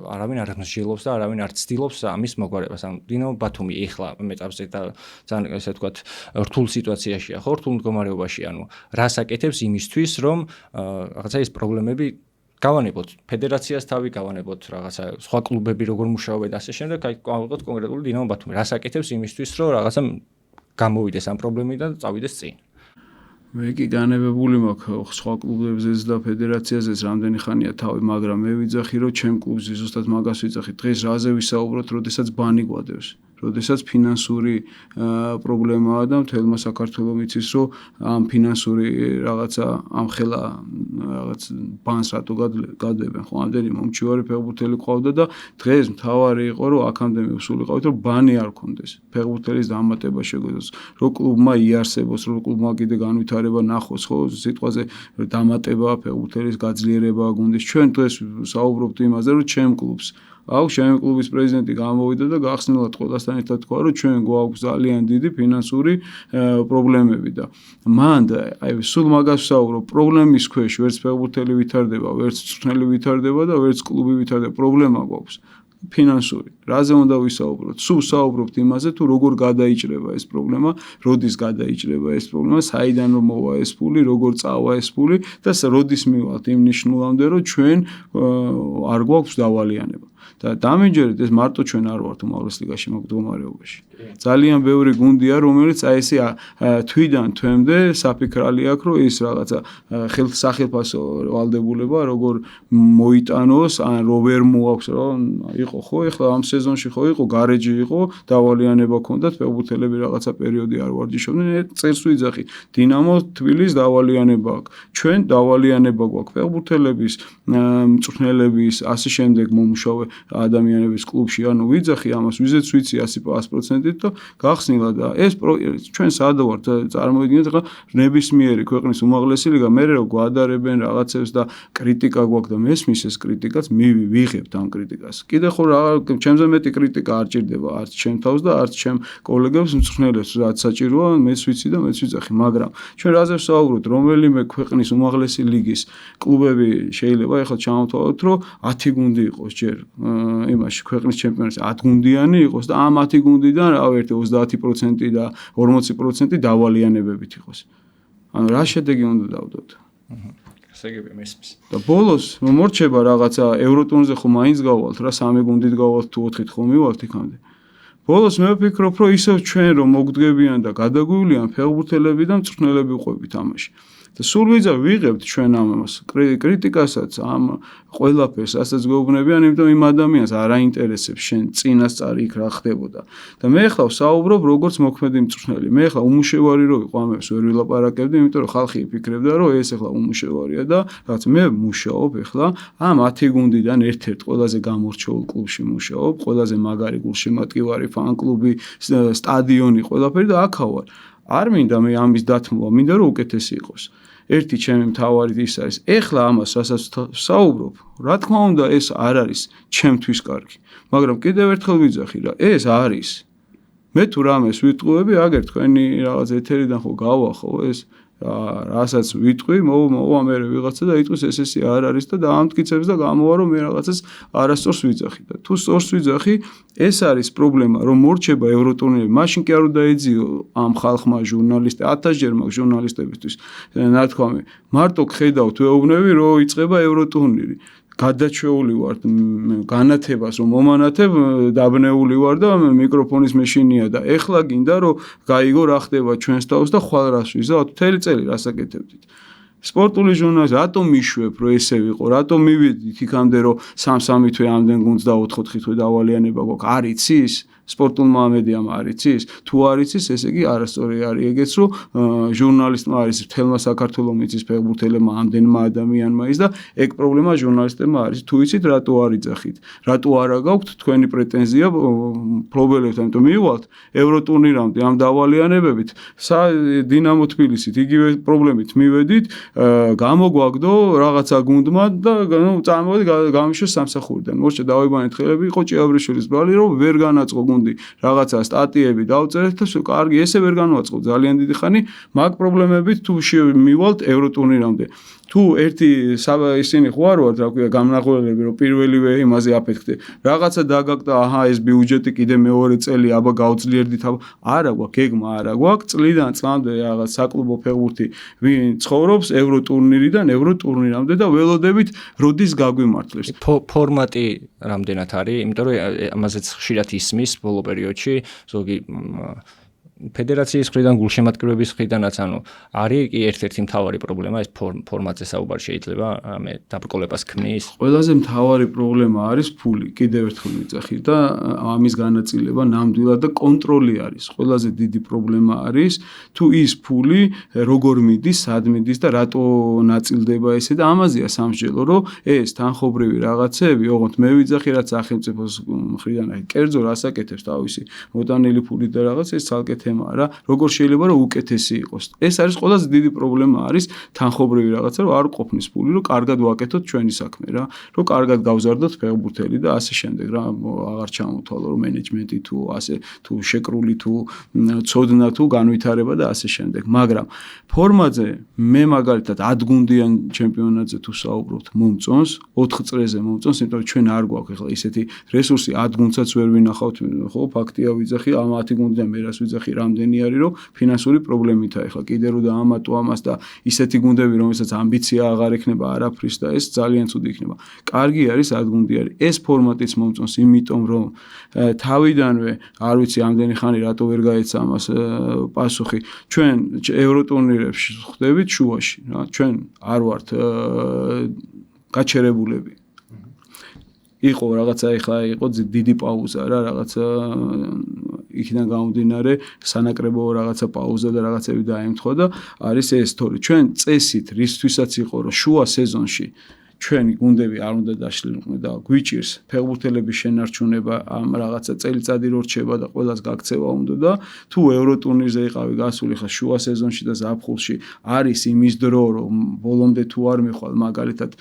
არავინ არ მსჯელობს და არავინ არ ცდილობს ამის მოგვარებას. ანუ დინამო ბათუმი ეხლა მეტაპზე და ძალიან ესე ვთქვათ, რთულ სიტუაციაშია, ხო, რთულ მდგომარეობაში, ანუ რას აკეთებს იმისთვის, რომ რაღაცა ეს პრობლემები გავანებოთ ფედერაციას თავი, გავანებოთ რაღაცა სხვა კლუბები როგორ მუშაობენ და ასე შემდეგ, აი გავყოთ კონკრეტული დინამო ბათუმი. რას აკეთებს იმისთვის, რომ რაღაცა გამოვიდეს ამ პრობლემიდან და წავიდეს წინ. მე კი განებებული მაქვს სხვა კლუბებზეც და ფედერაციაზეც რამდენი ხანია თავი, მაგრამ მე ვიძახი, რომ ჩემ კლუბზე ზუსტად მაგას ვიძახი. დღეს რაზე ვისაუბროთ, როდესაც ბანი გვადევს. როდესაც ფინანსური პრობლემაა და მთელმა საქართველოს მიცის, რომ ამ ფინანსური რაღაცა ამხელა რაღაც ბანს რატო გადებენ, ხო, ამდენი მომჩივარი ფეხბურთელი ყავდა და დღეს მთავარი იყო, რომ აქამდე მივსულიყავით, რომ ბანი არ ქონდეს. ფეხბურთელის დამატება შეგვეძლოს, რომ კლუბმა იარსებოს, რომ კლუბმა კიდე განვითარება ნახოს, ხო, სიტყვაზე დამატება, ფეხბურთელის გაძლიერება გუნდის. ჩვენ დღეს საუბრობთ იმაზე, რომ ჩემ კლუბს აქვს ჩემი კლუბის პრეზიდენტი გამოვიდა და გახსნილად ყველასთან ერთად თქვა, რომ ჩვენ გვაქვს ძალიან დიდი ფინანსური პრობლემები და მან აი სულ მაგას ვსაუბრობ, პრობლემის ქვეშ ვერც ფეხბურთელი ვითარდება, ვერც მწვრთნელი ვითარდება და ვერც კლუბი ვითარდება, პრობლემა გვაქვს ფინანსური. რაზე უნდა ვისაუბროთ? სულ ვსაუბრობთ იმაზე, თუ როგორ გადაიჭრება ეს პრობლემა, როდის გადაიჭრება ეს პრობლემა, საიდან რომ მოვა ეს ფული, როგორ წავა ეს ფული და როდის მივალთ იმ ნიშნულამდე, რომ ჩვენ არ გვაქვს დავალიანება. და დამიჯერეთ ეს მარტო ჩვენ არ ვართ უმაღლეს ლიგაში მდგომარეობაში. ძალიან ბევრი გუნდია, რომელიც აი ესე თვიდან თვემდე საფიქრალი აქვს, რომ ის რაღაცა სახელმწიფო ვალდებულება როგორ მოიტანოს, ან რო ვერ მოაქვს, რომ იყო ხო, ეხლა ამ სეზონში ხო იყო, გარეჯი იყო, დავალიანება ჰქონდათ, ფეხბურთელები რაღაცა პერიოდი არ ვარჯიშობდნენ, წერს ვიძახი. დინამო თბილისის დავალიანება აქვს. ჩვენ დავალიანება გვაქვს ფეხბურთელების, მწვრთნელების, ასე შემდეგ მომუშავე ადამიანების კლუბში, ანუ ვიძახი ამას, ვიზეც ვიცი 100%-ით და გახსნილა და ეს ჩვენ სად ვართ, წარმოიდგინეთ ახლა ნებისმიერი ქვეყნის უმაღლესი ლიგა, მე რო გვადარებენ რაღაცებს და კრიტიკა გვაქვს და მესმის ეს კრიტიკაც, ვიღებთ ამ კრიტიკას. კიდე ხო რა, ჩემზე მეტი კრიტიკა არ ჭირდება არც ჩემ თავს და არც ჩემ კოლეგებს მწვრთნელებს, რაც საჭიროა, მეც ვიცი და მეც ვიძახი, მაგრამ ჩვენ რაზე ვსაუბრობთ, რომელიმე ქვეყნის უმაღლესი ლიგის კლუბები შეიძლება ახლა ჩამოვთვალოთ, რომ 10 გუნდი იყოს ჯერ იმაში ქვეყნის ჩემპიონატში 10 გუნდიანი იყოს და ამ 10 გუნდიდან რავი 30% და 40% დავალიანებებით იყოს. ანუ რა შედეგი უნდა დავდოთ? გასაგებია მესმის. და ბოლოს მომორჩება რაღაცა ევროტურნირზე ხო მაინც გავალთ რა 3 გუნდით გავალთ თუ 4-ით ხო მივალთ იქამდე. ბოლოს მე ვფიქრობ, რომ ისევ ჩვენ რომ მოგდგებიან და გადაგვივლიან ფეხბურთელები და მწვრთნელები ვყვებით ამაში. და სულ ვიღებთ ჩვენ ამას კრიტიკასაც ამ ყველაფერს, რასაც გვეუბნებიან, იმიტომ იმ ადამიანს არ აინტერესებს შენ წინასწარი იქ რა ხდებოდა. და მე ახლა ვსაუბრობ როგორც მოქმედი მწვრთნელი. მე ახლა უმუშევარი რო ვიყო ამებს ვერ ვილაპარაკებდი, იმიტომ რომ ხალხი იფიქრებდა, რომ ეს ახლა უმუშევარია და რაღაც მე მუშაობ ახლა ამ 10 გუნდიდან ერთ-ერთ ყველაზე გამორჩეულ კლუბში მუშაობ, ყველაზე მაგარი გულშემატკივარი ფან-კლუბი, სტადიონი, ყველაფერი და აქ ვარ. არ მინდა მე ამის დათმობა, მინდა რომ უკეთესი იყოს. ერთი ჩემი მთავარი ის არის. ეხლა ამას რასაც ვსაუბრობ, რა თქმა უნდა ეს არ არის ჩემთვის კარგი, მაგრამ კიდევ ერთხელ ვიძახი რა, ეს არის. მე თუ რამეს ვიტყუები, აგერ თქვენი რაღაც ეთერიდან ხო გავა ხო ეს რასაც ვიტყვი, მოვა მე ვიღაცა და იტყვის ესე არ არის და დაამტკიცებს და გამოვა რომ მე რაღაცას არასწორს ვიძახი და თუ სწორს ვიძახი, ეს არის პრობლემა, რომ მორჩება ევროტურნირები, მაშინ კი არ უნდა ეძიო ამ ხალხმა ჟურნალისტები, 1000-ჯერ მაგ ჟურნალისტებისთვის ნათქვამი. მარტო ხედავთ ვეუბნები, რომ იწყება ევროტურნირი. გადაჩვეული ვარ განათებას რომ მომანათებ დაბნეული ვარ და მიკროფონის მეშინია და ეხლა გინდა რომ გაიგო რა ხდება ჩვენს თავს და ხვალ რას ვიზავთ მთელი წელი რასაკეთებდით სპორტული ჟურნალისტი რატომ მიშვებ რომ ესე ვიყო რატომ მივედით იქამდე რომ 3 თვე ამდენ გუნდს და 4 თვე დავალიანება გვაქვს არ იცის სპორტულმა მედიამ არ იცის თუ არ იცის ესე იგი არასწორი არის ეგეც რომ ჟურნალისტმა არის მთელმა საქართველოს იცის ფეხბურთელებმა ამდენმა ადამიანმა ის და ეგ პრობლემა ჟურნალისტებმა არის თუ იცით რატო არ იძახით რატო არა გაქვთ თქვენი პრეტენზია ფლობელებთან იმიტომ მივალთ ევროტურნირამდე ამ დავალიანებებით დინამო თბილისით იგივე პრობლემით მივედით გამოგვაგდო რაღაცა გუნდმა და წამოვედი გამიშო სამსახურიდან მოშე დავიბანეთ ხელები იყო ჭიაბრიშვილის ბრალი რომ ვერ განაწყო გუნდი რაღაცა სტატიები დავწერეთ და კარგი ესე ვერ განვაწყო ძალიან დიდი ხანი მაგ პრობლემებით თუ მივალთ ევროტურნირამდე თუ ერთი ისინი ხო არ ვართ რა ქვია გამნახველები რომ პირველივე იმაზე აფეთქდე რაღაცა დაგაკდა აჰა ეს ბიუჯეტი კიდე მეორე წელი აბა გავძლიერდით აბა არა გვაქვს გეგმა არა გვაქვს წლიდან წლამდე რაღაც საკლუბო ფეხბურთი ვინ ცხოვრობს ევროტურნირიდან ევროტურნირამდე და ველოდებით როდის გაგვიმართლებს ფორმატი რამდენად არის იმიტომ რომ ამაზეც ხშირად ისმის ბოლო პერიოდში ზოგი ფედერაციის მხრიდან გულშემატკივრების მხრიდანაც ანუ არის კი ერთ-ერთი მთავარი პრობლემა ეს ფორმატზე საუბარი შეიძლება მე დაბრკოლებას ქმნის ყველაზე მთავარი პრობლემა არის ფული კიდევ ერთხელ ვიძახი და ამის განაწილება ნამდვილად და კონტროლი არის ყველაზე დიდი პრობლემა არის თუ ის ფული როგორ მიდის სად მიდის და რატო ნაწილდება ესე და ამაზეა სამსჯელო რომ ეს თანხობრივი რაღაცები ოღონდ მე ვიძახი რაც სახელმწიფოს მხრიდან აი კერძო რას აკეთებს თავისი მოტანილი ფული და რაღაც ეს ცალკე თემაა რა, როგორ შეიძლება რომ უკეთესი იყოს. ეს არის ყველაზე დიდი პრობლემა არის თანხობრივი რაღაცა, რომ არ ყოფნის ფული, რომ კარგად ვაკეთოთ ჩვენი საქმე რა, რომ კარგად გავზარდოთ ფეხბურთელი და ასე შემდეგ რა, აღარ ჩამოთვალო რომ მენეჯმენტი თუ ასე თუ შეკრული თუ ცოდნა თუ განვითარება და ასე შემდეგ. მაგრამ ფორმაზე მე მაგალითად 10 გუნდიან ჩემპიონატზე თუ საუბრობთ, მომწონს, 4 წრეზე მომწონს, იმიტომ რომ ჩვენ არ გვაქვს ახლა ისეთი რესურსი 10 გუნდსაც ვერ ვინახავთ, ხო, ფაქტია ვიძახი, ამ 10 გუნდიდან მე რას ვიძახი, რამდენი არის, რომ ფინანსური პრობლემითაა ახლა კიდე რომ დაამატო ამას და ისეთი გუნდები, რომელსაც ამბიცია აღარ ექნება არაფრის და ეს ძალიან ცუდი იქნება. კარგი არის 10 გუნდი არის. ეს ფორმატიც მომწონს, იმიტომ რომ თავიდანვე არ ვიცი ამდენი ხანი რატო ვერ გაეცა ამას პასუხი. ჩვენ ევროტურნირებში ხვდებით შუაში, რა, ჩვენ არ ვართ გაჩერებულები. იყო რაღაცა ეხლა იყო დიდი პაუზა რა, რაღაცა იქიდან გამომდინარე სანაკრებო რაღაცა პაუზა და რაღაცები დაემთხვა და არის ეს თორე ჩვენ წესით რისთვისაც იყო რომ შუა სეზონში ჩვენი გუნდები არ უნდა დაშლილიყვნენ და გვიჭირს ფეხბურთელების შენარჩუნება ამ რაღაცა წელიწადი რო რჩება და ყველას გაქცევა უნდა და თუ ევროტურნირზე იყავი გასული ხა შუა სეზონში და ზაფხულში არის იმის დრო რომ ბოლომდე თუ არ მიხვალ მაგალითად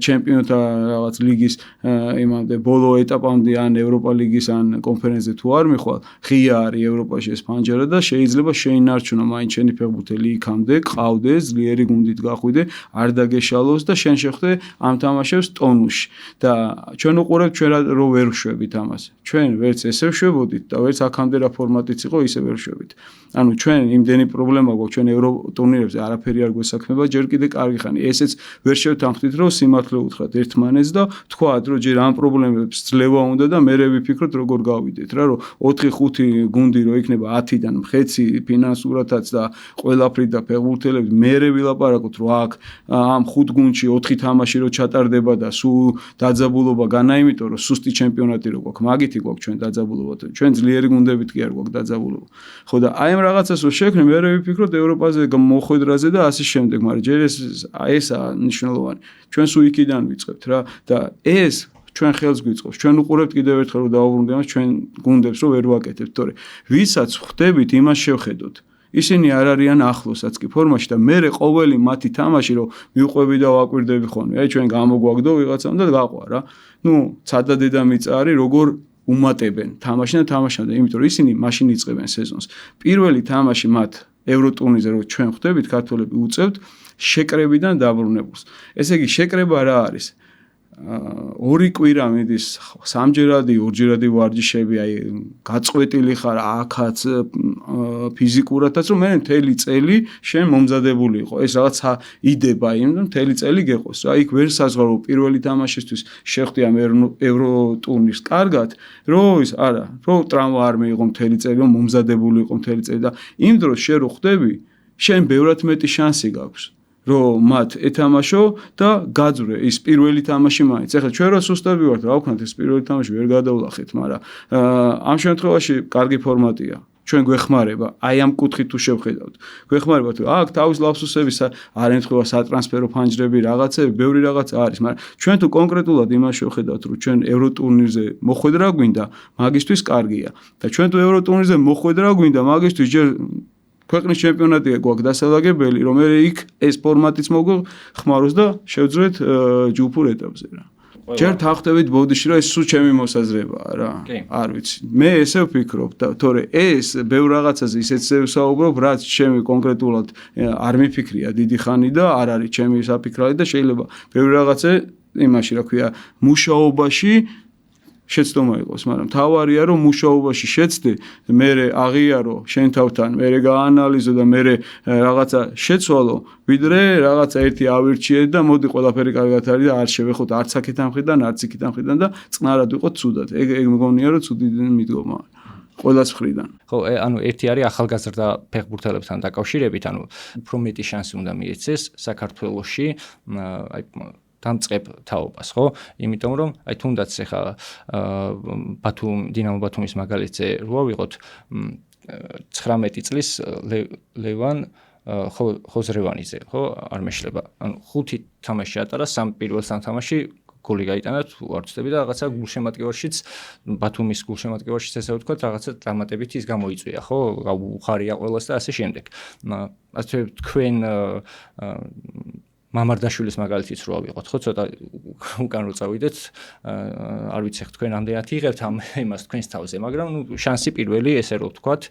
ჩემპიონთა რაღაც ლიგის იმამდე ბოლო ეტაპამდე ან ევროპა ლიგის ან კონფერენცზე თუ არ მიხვალ ღია არის ევროპაში ეს ფანჯარა და შეიძლება შეინარჩუნო მაინც შენი ფეხბურთელი იქამდე ყავდე ძლიერი გუნდით გახვიდე არ დაგეშალოს და შენ შეხვდე ამ თამაშებს ტონუსში და ჩვენ უყურებთ ჩვენ რო ვერ ვშვებით ამას. ჩვენ ვერც ესე ვშვებოდით და ვერც აქამდე რა ფორმატიც იყო ისე ვერ ვშვებით. ანუ ჩვენ იმდენი პრობლემა გვაქვს ჩვენ ევროტურნირებზე არაფერი არ გვესაქმება ჯერ კიდე კარგი ხანი. ესეც ვერ შევთანხმდით რომ სიმართლე უთხრათ ერთმანეთს და თქვათ რომ ჯერ ამ პრობლემებს ძლევა უნდა და მე ვიფიქროთ როგორ გავიდეთ რა რომ 4-5 გუნდი რო იქნება 10-დან მხეცი ფინანსურათაც და ყველაფრით და ფეხბურთელებს მე ვილაპარაკოთ რომ აქ ამ 5 გუნდში 4 თამაში რო ჩატარდება და სულ დაძაბულობა განა იმიტომ რომ სუსტი ჩემპიონატი რო გვაქვს მაგითი გვაქვს ჩვენ დაძაბულობა ჩვენ ძლიერი გუნდებით კი არ გვაქვს დაძაბულობა ხო და აი ამ რაღაცას რო შექმნე მე ვიფიქროთ ევროპაზე მოხვედრაზე და ასე შემდეგ მაგრამ ჯერ ესაა მნიშვნელოვანი ჩვენ სულ იქიდან ვიწყებთ რა და ეს ჩვენ ხელს გვიწყობს ჩვენ უყურებთ კიდევ ერთხელ რომ დავუბრუნდეთ ამას ჩვენ გუნდებს რო ვერ ვაკეთებთ თორე ვისაც ხვდებით იმას შევხედოთ ისინი არ არიან ახლოსაც კი ფორმაში და მე ყოველი მათი თამაში რომ მივყვები და ვაკვირდები ხოლმე აი ჩვენ გამოგვაგდო ვიღაცამ და გაყვა რა ნუ ცადა დედამიწა არის როგორ უმატებენ თამაში და თამაშამდე იმიტომ რომ ისინი მაშინ იწყებენ სეზონს პირველი თამაში მათ ევროტურნირზე რომ ჩვენ ხვდებით ქართველები უწევთ შეკრებიდან დაბრუნებულს ესე იგი შეკრება რა არის 2 კვირა მიდის სამჯერადი, ორჯერადი ვარჯიშები, აი გაწყვეტილი ხარ აქაც ფიზიკურადაც რომ მე მთელი წელი შენ მომზადებული იყო. ეს რაღაცა იდება იმ მთელი წელი გეყოს რა. იქ ვერ საზღვაო პირველი თამაშისთვის შეხვდი ამ ევროტურნირს კარგად, რომ ის არა, რომ ტრამვა არ მეიღო მთელი წელი, რომ მომზადებული იყო მთელი წელი და იმ დროს შენ რო ხვდები, შენ ბევრად მეტი შანსი გაქვს. რომ მათ ეთამაშო და გაძვრე ის პირველი თამაში მაინც. ეხლა ჩვენ რა სუსტები ვართ, რა ვქნათ ეს პირველი თამაში ვერ გადავლახეთ, მაგრამ ამ შემთხვევაში კარგი ფორმატია. ჩვენ გვეხმარება, აი ამ კუთხით თუ შევხედავთ. გვეხმარება თუ აქ თავის ლაფსუსების არ ემთხვევა სატრანსფერო ფანჯრები, რაღაცები, ბევრი რაღაცა არის, მაგრამ ჩვენ თუ კონკრეტულად იმას შევხედავთ, რომ ჩვენ ევროტურნირზე მოხვედრა გვინდა, მაგისთვის კარგია. და ჩვენ თუ ევროტურნირზე მოხვედრა გვინდა, მაგისთვის ჯერ ქვეყნის ჩემპიონატია გვაქვს დასალაგებელი, რომ მე იქ ეს ფორმატიც მოგვხმაროს და შევძრეთ ჯგუფურ ეტაპზე რა. ჯერ თანხდებით ბოდიში, რომ ეს სულ ჩემი მოსაზრებაა რა. არ ვიცი. მე ესე ვფიქრობ და თორე ეს ბევრ რაღაცაზე ისეც ვსაუბრობ, რაც ჩემი კონკრეტულად არ მიფიქრია დიდი ხანი და არ არის ჩემი საფიქრალი და შეიძლება ბევრ რაღაცე იმაში რა ქვია, მუშაობაში შეცდომა იყოს, მაგრამ თავარია რომ მუშაობაში შეცდე, მე აღიარო შენ თავთან, მე გაანალიზო და მე რაღაცა შეცვალო, ვიდრე რაღაცა ერთი ავირჩიე და მოდი ყველაფერი კარგად არის და არ შევეხოთ არც აქეთან მხრიდან, არც იქიდან მხრიდან და წნარად ვიყოთ ცუდად. ეგ მგონია რომ ცუდი მიდგომა ყველას მხრიდან. ხო, ანუ ერთი არის ახალგაზრდა ფეხბურთელებთან დაკავშირებით, ანუ უფრო მეტი შანსი უნდა მიეცეს საქართველოში, აი დამწყებ თაობას, ხო? იმიტომ რომ აი თუნდაც ეხა დინამო ბათუმის მაგალითზე რო ვიყოთ 19 წლის ლევან ხოზრევანიძე, ხო? არ მეშლება. ანუ 5 თამაში ატარა, 3 პირველ 3 თამაში გოლი გაიტანა თუ არ ვცდები და რაღაცა გულშემატკივარშიც ბათუმის გულშემატკივარშიც ესე ვთქვათ რაღაცა დრამატებით ის გამოიწვია ხო უხარია ყველას და ასე შემდეგ ასე თქვენ მამარდაშვილის მაგალითიც რო ავიღოთ ხო ცოტა უკან რო წავიდეთ არ ვიცი თქვენ ამდენად იღებთ ამ იმას თქვენს თავზე მაგრამ შანსი პირველი ესე რო ვთქვათ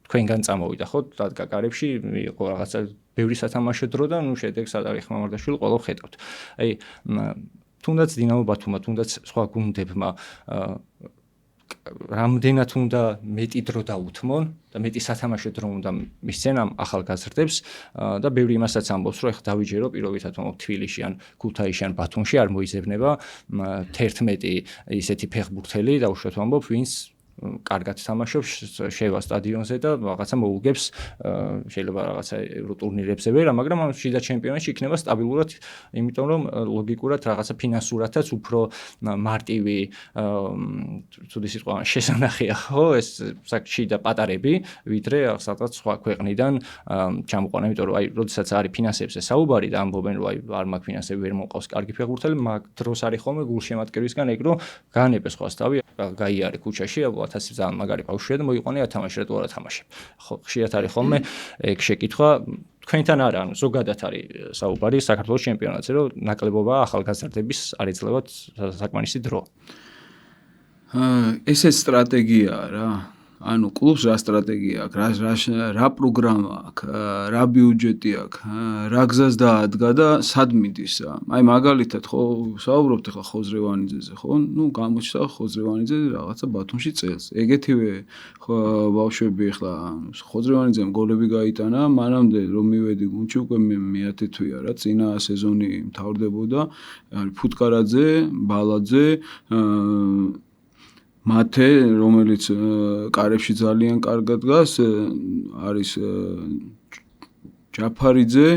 თქვენგან წამოვიდა ხო დადგაკარებში იყო რაღაცა ბევრი სათამაშო დრო და შედეგს ატარიხ მამარდაშვილი ყოველ ხედავთ აი თუნდაც დინამო ბათუმმა თუნდაც სხვა გუნდებმა რამდენად უნდა მეტი დრო დაუთმონ და მეტი სათამაშო დრო უნდა მისცენ ამ ახალგაზრდებს და ბევრი იმასაც ამბობს რომ ეხლა დავიჯერო პირობითად ვამბობ თბილისში ან ქუთაისში ან ბათუმში არ მოიძებნება 11 ისეთი ფეხბურთელი და უშუალოდ ვამბობ ვინც კარგად თამაშობს შევა სტადიონზე და რაღაცა მოუგებს შეიძლება რაღაცა ევროტურნირებზე ვერა მაგრამ ამ შიდა ჩემპიონატში იქნება სტაბილურად იმიტომ რომ ლოგიკურად რაღაცა ფინანსურათაც უფრო მარტივი თუდი სიტყვა შესანახია ხო ეს შიდა პატარები ვიდრე სადღაც სხვა ქვეყნიდან ჩამოყვანა იმიტომ რომ აი როდესაც არის ფინანსებზე საუბარი და ამბობენ რომ აი არ მაქვს ფინანსები ვერ მოყავს კარგი ფეხბურთელი მაგ დროს არის ხოლმე გულშემატკივრისგან ეგ რომ გაანებეს სხვა თავი გაიარე ქუჩაში 1000 ძალიან მაგარი ბავშვია და მოიყვანე ათამაშე რატო არ ათამაშე ხო ხშირად არის ხოლმე ეგ შეკითხვა თქვენთან არა ანუ ზოგადად არის საუბარი საქართველოს ჩემპიონატზე რომ ნაკლებობა ახალგაზრდების არ ეძლებათ საკმარისი დრო ესე სტრატეგიაა რა ანუ კლუბს რა სტრატეგია აქვს რა პროგრამა აქვს რა ბიუჯეტი აქვს რა გზას დაადგა და სად მიდის აი მაგალითად ხო საუბრობთ ახლა ხოზრევანიძეზე ხო ნუ გამოჩნდა ხოზრევანიძე რაღაცა ბათუმში წელს ეგეთივე ბავშვები ახლა ხოზრევანიძემ გოლები გაიტანა მანამდე რომ მივედი გუნდში უკვე მე-10 თვეა რა წინა სეზონი მთავრდებოდა არის ფუტკარაძე ბალაძე მათე რომელიც კარებში ძალიან კარგად დგას არის ჯაფარიძე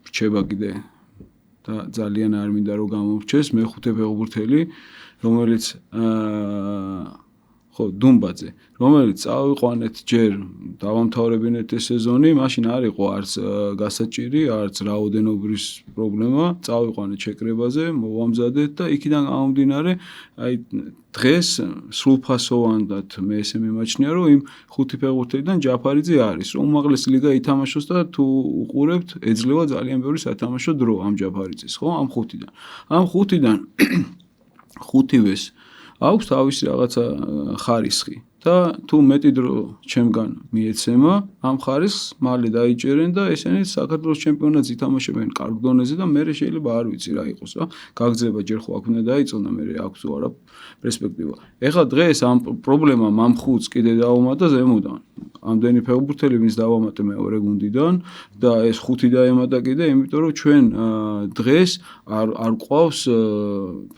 რჩება კიდე და ძალიან არ მინდა რომ გამოვრჩეს მეხუთე ფეხბურთელი რომელიც ხო დუმბაძე რომელიც წავიყვანეთ ჯერ დავამთავრებინეთ ეს სეზონი მაშინ არ იყო არც გასაჭირი არც რაოდენობის პრობლემა წავიყვანეთ შეკრებაზე მოვამზადეთ და იქიდან გამომდინარე აი დღეს სრულფასოვანად მე ესე მიმაჩნია რომ იმ ხუთი ფეხბურთელიდან ჯაფარიძე არის რომ უმაღლესი ლიგა ითამაშოს და თუ უყურებთ ეძლევა ძალიან ბევრი სათამაშო დრო ამ ჯაფარიძეს ხო ამ ხუთიდან ხუთივეს აქვს თავისი რაღაცა ხარისხი და თუ მეტი დრო ჩემგან მიეცემა ამ ხარისხს მალე დაიჭერენ და ესენი საქართველოს ჩემპიონატს ითამაშებენ კარგ დონეზე და მე შეიძლება არ ვიცი რა იყოს რა გაგზება ჯერ ხო აქ უნდა დაიწყო და მე აქვს არა პერსპექტივა ეხლა დღეს ამ პრობლემამ ამ ხუთს კიდე დაუმატა ზემოდან ამდენი ფეხბურთელი ვინც დავამატე მეორე გუნდიდან და ეს ხუთი დაემატა კიდე იმიტომ რომ ჩვენ დღეს არ ყავს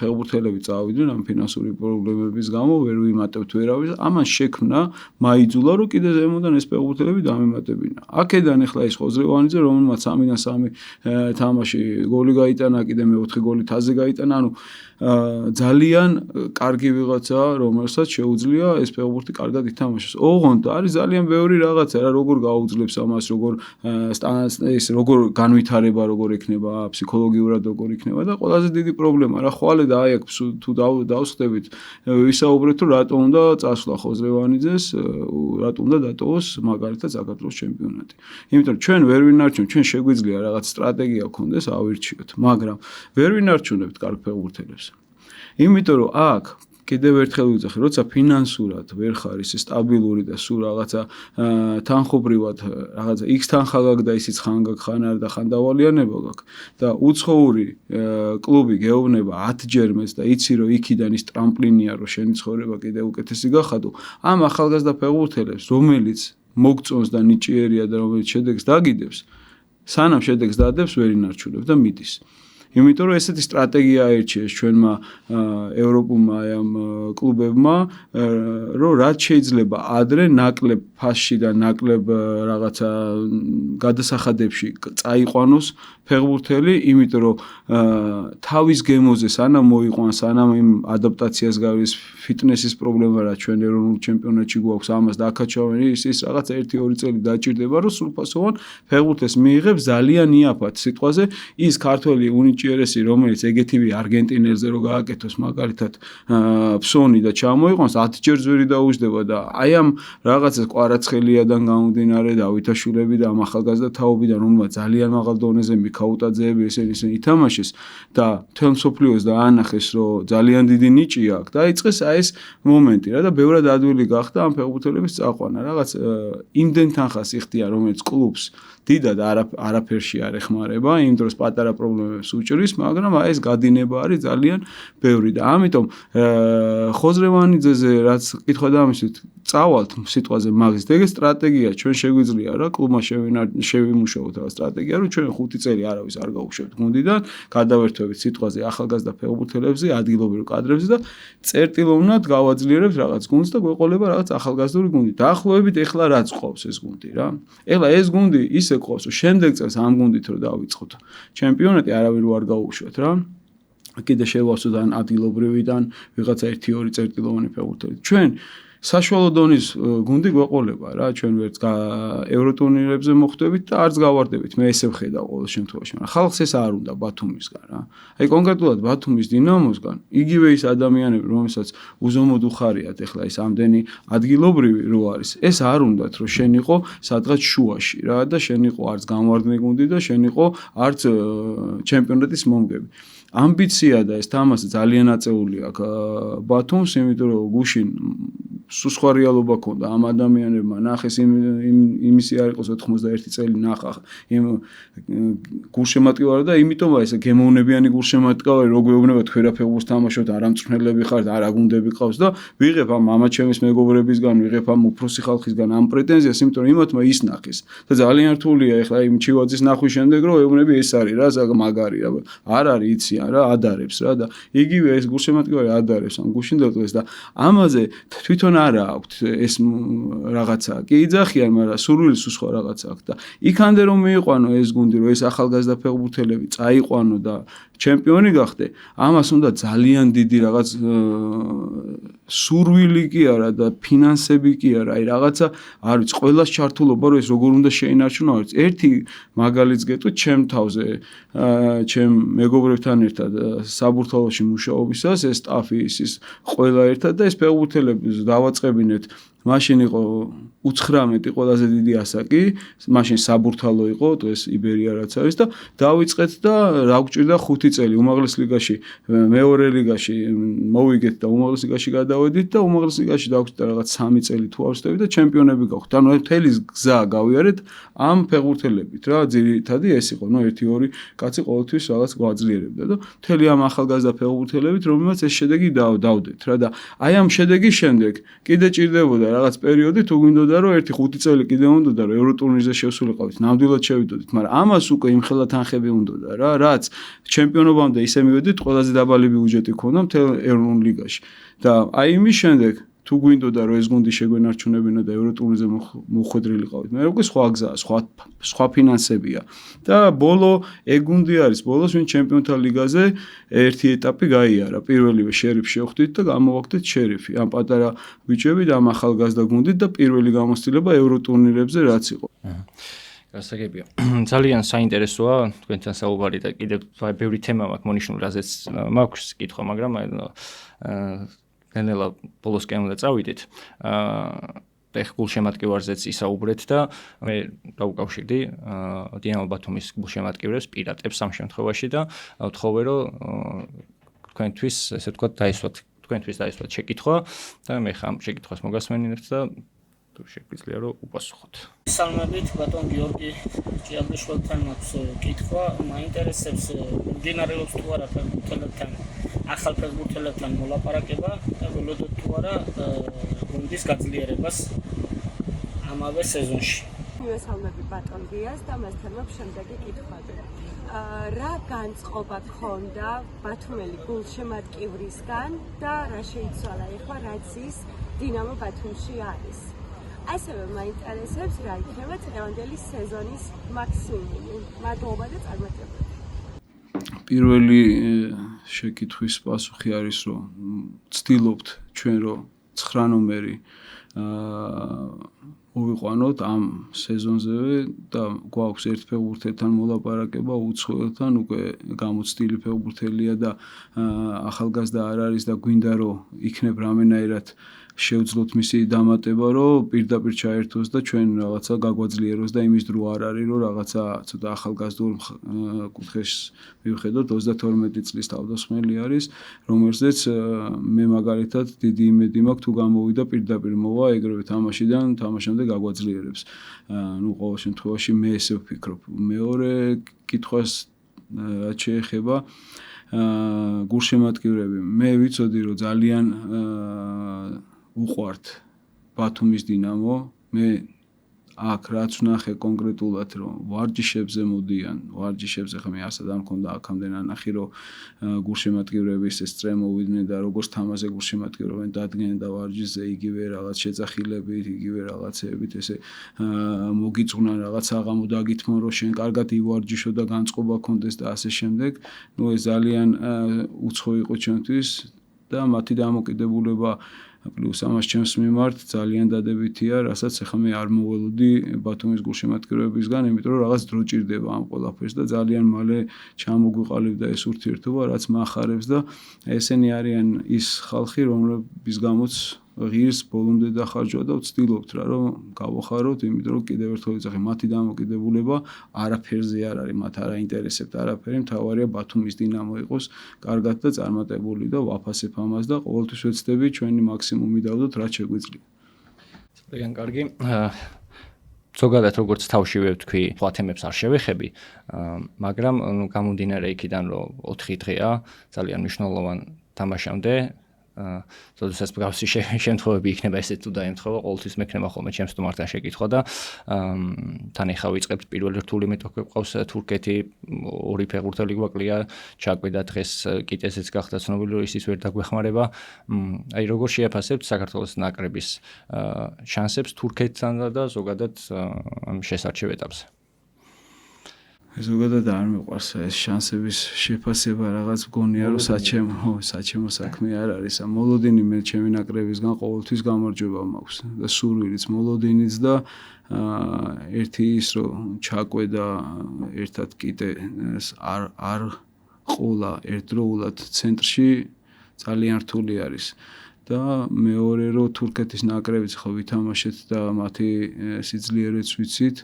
ფეხბურთელები წავიდნენ ამ ფინანსური პრობლემების გამო ვერ ვიმატებთ ვერავის ამან შექმნა მაიძულა რომ კიდე ზემოდან ეს ფეხბურთელები დამემატებინა აქედან ახლა ეს ხოზრევანიძე რომელმაც 3-3 თამაში გოლი გაიტანა კიდე მე-4 გოლი თაზე გაიტანა ანუ ძალიან კარგი ვიღაცა რომელსაც შეუძლია ეს ფეხბურთი კარგად ითამაშოს ოღონდ არის ძალიან ბევრი რაღაცა რა როგორ გაუძლებს ამას როგორ ეს როგორ განვითარება როგორ იქნება ფსიქოლოგიურად როგორ იქნება და ყველაზე დიდი პრობლემა რა ხვალე და აი აქ თუ დავსხდებით ვისაუბრეთ რომ რატომ უნდა წასვლა ხოზრევანიძეს რატომ უნდა დატოვოს მაგალითად საქართველოს ჩემპიონატი იმიტომ რომ ჩვენ ვერ ვინარჩუნებთ ჩვენ შეგვიძლია რაღაც სტრატეგია გქონდეს ავირჩიოთ მაგრამ ვერ ვინარჩუნებთ კარგ ფეხბურთელებს იმიტომ რომ აქ კიდევ ერთხელ ვიძახი, როცა ფინანსურად ვერ ხარ ისე სტაბილური და სულ რაღაცა თანხობრივად რაღაცა X თანხა გაქვს და ისიც ხან გაქვს ხან არ და ხან დავალიანება გაქვს და უცხოური კლუბი გეუბნება 10 ჯერმეს და იცი რომ იქიდან ის ტრამპლინია რომ შენი ცხოვრება კიდევ უკეთესი გახადო ამ ახალგაზრდა ფეხბურთელებს რომელიც მოგწონს და ნიჭიერია და რომელიც შედეგს დაგიდებს სანამ შედეგს დადებს ვერ ინარჩუნებ და მიდის იმიტომ რომ ესეთი სტრატეგია აირჩიეს ჩვენმა ევროპულმა ამ კლუბებმა, რომ რაც შეიძლება ადრე ნაკლებ ფასში და ნაკლებ რაღაცა გადასახადებში წაიყვანოს ფეხბურთელი, იმიტომ რომ თავის გემოზე სანამ მოიყვანს, სანამ იმ ადაპტაციას გავლის ფიტნესის პრობლემა რა ჩვენ ეროვნულ ჩემპიონატში გვაქვს ამას დაკაჩავენ ის რაღაც 1-2 წელი დაჭირდება რომ სრულფასოვან ფეხბურთს მიიღებს ძალიან იაფად სიტყვაზე ის ქართველი უნიჭიერესი რომელიც ეგეთივე არგენტინელზე რო გააკეთოს მაგალითად ფსონი და ჩამოიყვანს 10 ჯერ ძვირი დაუждდება და აი ამ რაღაცას კვარაცხელიადან გამომდინარე დავითაშვილები და ამ ახალგაზრდა თაობიდან რომელმაც ძალიან მაღალ დონეზე მიქაუტაძეები ესენი ითამაშეს და მთელ მსოფლიოს დაანახეს რომ ძალიან დიდი ნიჭი აქვს დაიწყეს აი ეს მომენტი რა და ბევრად ადვილი გახდა ამ ფეხბურთელების წაყვანა რაღაც იმდენ თანხას იხდიან რომელიც კლუბს დიდად არაფერში არ ეხმარება იმ დროს პატარა პრობლემებს უჭრის მაგრამ აი ეს გადინება არის ძალიან ბევრი და ამიტომ ხოზრევანიძეზე რაც კითხვა დამისვით წავალთ სიტყვაზე მაგის ეგ სტრატეგია ჩვენ შეგვიძლია რა კლუბმა შევიმუშაოთ რა სტრატეგია რომ ჩვენ 5 წელი არავის არ გაუშვებთ გუნდიდან გადავერთვებით სიტყვაზე ახალგაზრდა ფეხბურთელებზე ადგილობრივ კადრებზე და წერტილოვნად გავაძლიერებთ რაღაც გუნდს და გვეყოლება რაღაც ახალგაზრდული გუნდი დაახლოებით ეხლა რაც ყოფს ეს გუნდი რა ეხლა ეს გუნდი ისე ყოფს რომ შემდეგ წელს ამ გუნდით რომ დავიწყოთ ჩემპიონატი არავინ არ გაუშვათ რა კიდე შევავსოთ ან ადგილობრივიდან ვიღაცა 1-2 წერტილოვანი ფეხბურთელი ჩვენ საშუალო დონის გუნდი გვეყოლება რა ჩვენ ვერც ევროტურნირებზე მოხვდებით და არც გავარდებით მე ესე ვხედავ ყოველ შემთხვევაში მაგრამ ხალხს ეს არ უნდა ბათუმისგან რა აი კონკრეტულად ბათუმის დინამოსგან იგივე ის ადამიანები რომელსაც უზომოდ უხარიათ ეხლა ეს ამდენი ადგილობრივი რო არის ეს არ უნდათ რომ შენ იყო სადღაც შუაში რა და შენ იყო არც გამვარდნი გუნდი და შენ იყო არც ჩემპიონატის მომგები ამბიცია და ეს თამაში ძალიან აწეული აქვს ბათუმს იმიტომ რომ გუშინ სხვა რეალობა ქონდა ამ ადამიანებმა ნახეს იმისი არ იყოს 91 წელი ნახა იმ გულშემატკივარი და იმიტომაა ესე გემოვნებიანი გულშემატკივარი რო გვეუბნება თქვენ რა ფეხბურთს თამაშობთ არა მწვრთნელები ხართ არა გუნდები ყავს და ვიღებ ამ მამაჩემის მეგობრებისგან ვიღებ ამ უფროსი ხალხისგან ამ პრეტენზიას იმიტომ რომ იმათმა ის ნახეს და ძალიან რთულია ეხლა იმ ჩივაძის ნახვის შემდეგ რომ ეუბნები ეს არის რა მაგარი რა არ არის იციან რა ადარებს რა და იგივე ეს გულშემატკივარი ადარებს ამ გუშინდელ დღეს და ამაზე თვითონ არა აქვთ ეს რაღაცა კი იძახიან მაგრამ სურვილის სხვა რაღაცა აქვს და იქამდე რომ მიიყვანო ეს გუნდი რომ ეს ახალგაზრდა ფეხბურთელები წაიყვანო და ჩემპიონი გახდე ამას უნდა ძალიან დიდი რაღაც სურვილი კი არა და ფინანსები კი არა აი რაღაცა არ ვიცი ყველას ჩართულობა რომ ეს როგორ უნდა შეინარჩუნო არის ერთი მაგალითს გეტყვით ჩემ თავზე ჩემ მეგობრებთან ერთად საბურთალოში მუშაობისას ეს სტაფი ის ყველა ერთად და ეს ფეხბურთელები დავაწყებინეთ მაშინ იყო 19 ყველაზე დიდი ასაკი, მაშინ საბურთალო იყო, ეს იბერია რაც არის და დავიწყეთ და რა გვჭირდა 5 წელი უმაღლეს ლიგაში, მეორე ლიგაში მოვიგეთ და უმაღლეს ლიგაში გადავედით და უმაღლეს ლიგაში დავიწყეთ რაღაც 3 წელი თუ არ ვსწრებით და ჩემპიონები გავხდით. ანუ მთელი გზა გავიარეთ ამ ფეხბურთელებით რა, ძირითადი ეს იყო, 1-2 კაცი ყოველთვის რაღაც გვაძლიერებდა და მთელი ამ ახალგაზრდა ფეხბურთელებით რომელმაც ეს შედეგი დავდეთ რა და აი ამ შედეგის შემდეგ კიდე ჭირდებოდა რაღაც პერიოდი თუ გვინდოდა რომ 1-5 წელი კიდე უნდოდა რომ ევროტურნირზე შევსულიყავით, ნამდვილად შევიდოდით, მაგრამ ამას უკვე იმ ხელა თანხები უნდოდა რა, რაც ჩემპიონობამდე ისე მივედით, ყველაზე დაბალი ბიუჯეტი ქონდა მთელ ეროვნულ ლიგაში. და აი იმის შემდეგ თუ გვინდოდა რომ ეს გუნდი შეგვენარჩუნებინა და ევროტურნირზე მოხვედრილიყავით, მე უკვე სხვა გზაა, სხვა ფინანსებია. და ბოლო ეგ გუნდი არის, ბოლოს ვინ ჩემპიონთა ლიგაზე ერთი ეტაპი გაიარა. პირველივე შერიფ შევხვდით და გამოვაგდეთ შერიფი. ამ პატარა ბიჭები და ამ ახალგაზრდა გუნდით და პირველი გამოცდილება ევროტურნირებზე რაც იყო. გასაგებია. ძალიან საინტერესოა თქვენთან საუბარი და კიდევ ბევრი თემა მაქვს მონიშნული, რაზეც მაქვს კითხვა, მაგრამ ნელა ბოლოსკენ უნდა წავიდეთ. ეხ გულშემატკივარზეც ისაუბრეთ და მე დავუკავშირდი დინამო ბათუმის გულშემატკივრებს პირატებს ამ შემთხვევაში და ვთხოვე რომ თქვენთვის ესე ვთქვათ დაისვათ შეკითხვა და მე ხამ შეკითხვას მოგასმენინებთ და თუ შეგვიძლია რომ უპასუხოთ. სალამებით ბატონ გიორგი ჭიაბაშვილთან მაქვს კითხვა, მაინტერესებს მდინარელობს თუ არა ფეხბურთელებთან, ახალ ფეხბურთელებთან მოლაპარაკება და ველოდოთ თუ არა გუნდის გაძლიერებას ამავე სეზონში. მივესალმები ბატონ გიას და მასთან მოგვ შემდეგი კითხვები. რა განწყობა გქონდა ბათუმელი გულშემატკივრისგან და რა შეიცვალა ეხლა რაც ის დინამო ბათუმში არის? ასევე მაინტერესებს რა იქნება წლევანდელი სეზონის მაქსიმუმი. მადლობა და წარმატებები. პირველი შეკითხვის პასუხი არის, რომ ვცდილობთ ჩვენ რომ 9 ნომერი მოვიყვანოთ ამ სეზონზევე და გვაქვს ერთ ფეხბურთელთან მოლაპარაკება, უცხოელთან უკვე გამოცდილი ფეხბურთელია და ახალგაზრდა არ არის და გვინდა რომ იქნებ რამენაირად შევძლოთ მისი დამატება, რომ პირდაპირ ჩაერთოს და ჩვენ რაღაცა გაგვაძლიეროს და იმის დრო არ არის, რომ რაღაცა ცოტა ახალგაზრდულ კუთხეს მივხედოთ 32 წლის თავდასხმელი არის, რომელზეც მე მაგალითად დიდი იმედი მაქვს თუ გამოვიდა პირდაპირ მოვა ეგრევე თამაშიდან თამაშამდე გაგვაძლიერებს. ნუ ყოველ შემთხვევაში მე ესე ვფიქრობ. მეორე კითხვას რაც შეეხება გულშემატკივრები. მე ვიცოდი რომ ძალიან უყვართ ბათუმის დინამო. მე აქ რაც ვნახე კონკრეტულად რომ ვარჯიშებზე მოდიან, ვარჯიშებზე ხა მე ასად არ მქონდა აქამდე ნანახი რომ გულშემატკივრები ესე სწრემოვიდნენ და როგორც თამაზე გულშემატკივრობენ დადგენენ და ვარჯიშზე იგივე რაღაც შეძახილებით, იგივე რაღაცეებით ესე მოგიწვნან რაღაც აღამო დაგითმონ რომ შენ კარგად ივარჯიშო და განწყობა გქონდეს და ასე შემდეგ. ნუ ეს ძალიან უცხო იყო ჩვენთვის და მათი დამოკიდებულება პლუს ამას ჩემს მიმართ ძალიან დადებითია, რასაც ახლა მე არ მოველოდი ბათუმის გულშემატკივრებისგან, იმიტომ რომ რაღაც დრო ჭირდება ამ ყველაფერს და ძალიან მალე ჩამოგვიყალიბდა ეს ურთიერთობა, რაც მახარებს და ესენი არიან ის ხალხი, რომლების გამოც ღირს ბოლომდე დახარჯვა და ვცდილობთ რა რომ გავახაროთ, იმიტომ რომ კიდევ ერთხელ ვიძახი, მათი დამოკიდებულება არაფერზე არ არის, მათ არ აინტერესებთ არაფერი, მთავარია ბათუმის დინამო იყოს კარგად და წარმატებული და ვაფასებ ამას და ყოველთვის ვეცდები ჩვენი მაქსიმუმი დავდოთ, რაც შეგვიძლია. ძალიან კარგი. ზოგადად როგორც თავშივე ვთქვი, სხვა თემებს არ შევეხები, მაგრამ გამომდინარე იქიდან რომ 4 დღეა ძალიან მნიშვნელოვან თამაშამდე როდესაც მსგავსი შემთხვევები იქნება ესე თუ დაემთხვევა, ყოველთვის მექნება ხოლმე ჩემს სტუმართან შეკითხვა და თან ეხა ვიწყებთ პირველი რთული მეტოქე გვყავს თურქეთი, ორი ფეხბურთელი გვაკლია, ჩაკვედა დღეს კიტესეც გახდა ცნობილი, რომ ისიც ვერ დაგვეხმარება. აი როგორ შეაფასებთ საქართველოს ნაკრების შანსებს თურქეთთან და ზოგადად ამ შესარჩევ ეტაპზე? ზოგადად არ მიყვარს ეს შანსების შეფასება რაღაც მგონია რომ საჩემო საქმე არ არის. მოლოდინი მე ჩემი ნაკრებისგან ყოველთვის გამარჯვება მაქვს და სურვილიც მოლოდინიც და ერთი ის რომ ჩაკვედა ერთად კიდე არ ყოლა ერთდროულად ცენტრში ძალიან რთული არის. და მეორე რომ თურქეთის ნაკრებიც ხო ვითამაშეთ და მათი სიძლიერეც ვიცით,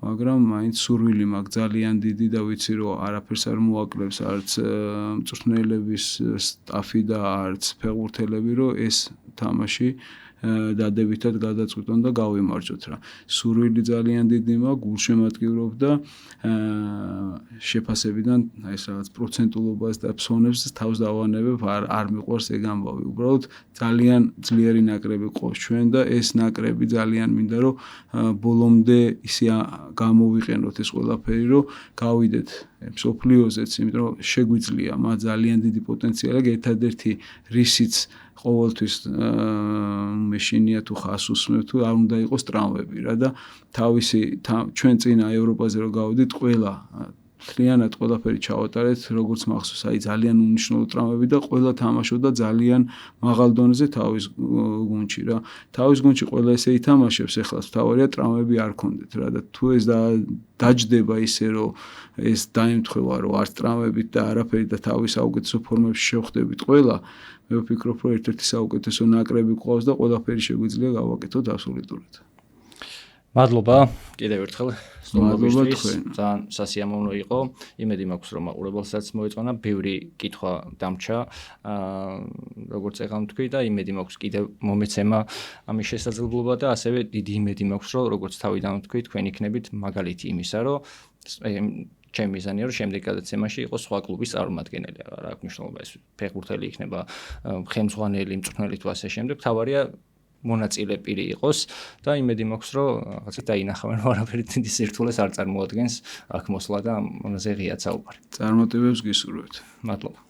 მაგრამ მაინც სურვილი მაქვს ძალიან დიდი და ვიცი რომ არაფერს არ მოაკლებს არც მწვრთნელების სტაფი და არც ფეხბურთელები რომ ეს თამაში დადებითად გადაწყვიტონ და გავიმარჯვოთ რა. სურვილი ძალიან დიდი მაქვს, გულშემატკივრობ და შეფასებიდან ეს რაღაც პროცენტულობას და ფსონებს თავს დავანებებ, არ მიყვარს ეგ ამბავი. უბრალოდ ძალიან ძლიერი ნაკრები ყავს ჩვენ და ეს ნაკრები ძალიან მინდა რომ ბოლომდე ისე გამოვიყენოთ ეს ყველაფერი, რომ გავიდეთ მსოფლიოზეც, იმიტომ რომ შეგვიძლია, მათ ძალიან დიდი პოტენციალი აქვს, ერთადერთი რისიც ყოველთვის მეშინია თუ ხას უსმევ თუ არ უნდა იყოს ტრავმები რა და თავისი ჩვენ წინა ევროპაზე რომ გავიდით ყველა მთლიანად ყველაფერი ჩავატარეთ როგორც მახსოვს აი ძალიან უნიშნულო ტრავმები და ყველა თამაშობდა ძალიან მაღალ დონეზე თავის გუნდში რა თავის გუნდში ყველა ესე ითამაშებს ეხლა თავარია ტრავმები არ ქონდეთ რა და თუ ეს დაჯდება ისე რომ ეს დაემთხვევა რომ არც ტრავმებით და არაფერი და თავის საუკეთესო ფორმებში შევხვდებით ყველა მე ვფიქრობ რომ ერთ-ერთი საუკეთესო ნაკრები ყავს და ყველაფერი შეგვიძლია გავაკეთოთ აბსოლუტურად. მადლობა კიდევ ერთხელ სტუმრობისთვის ძალიან სასიამოვნო იყო იმედი მაქვს რომ მაყურებელსაც მოეწონა ბევრი კითხვა დამჩა როგორც ეხლა თქვი და იმედი მაქვს კიდევ მომეცემა ამის შესაძლებლობა და ასევე დიდი იმედი მაქვს რომ როგორც თავიდან თქვი თქვენ იქნებით მაგალითი იმისა რომ ჩემი მიზანია რომ შემდეგ გადაცემაში იყოს სხვა კლუბის წარმომადგენელი რა აქვს მნიშვნელობა ეს ფეხბურთელი იქნება ხელმძღვანელი მწვრთნელი თუ ასე შემდეგ თავარია მონაწილე პირი იყოს და იმედი მაქვს, რომ რაღაცა დაინახავენ, რომ არაფერი დიდი სირთულეს არ წარმოადგენს აქ მოსვლა და ამაზე ღიად საუბარი. წარმატებებს გისურვებთ. მადლობა.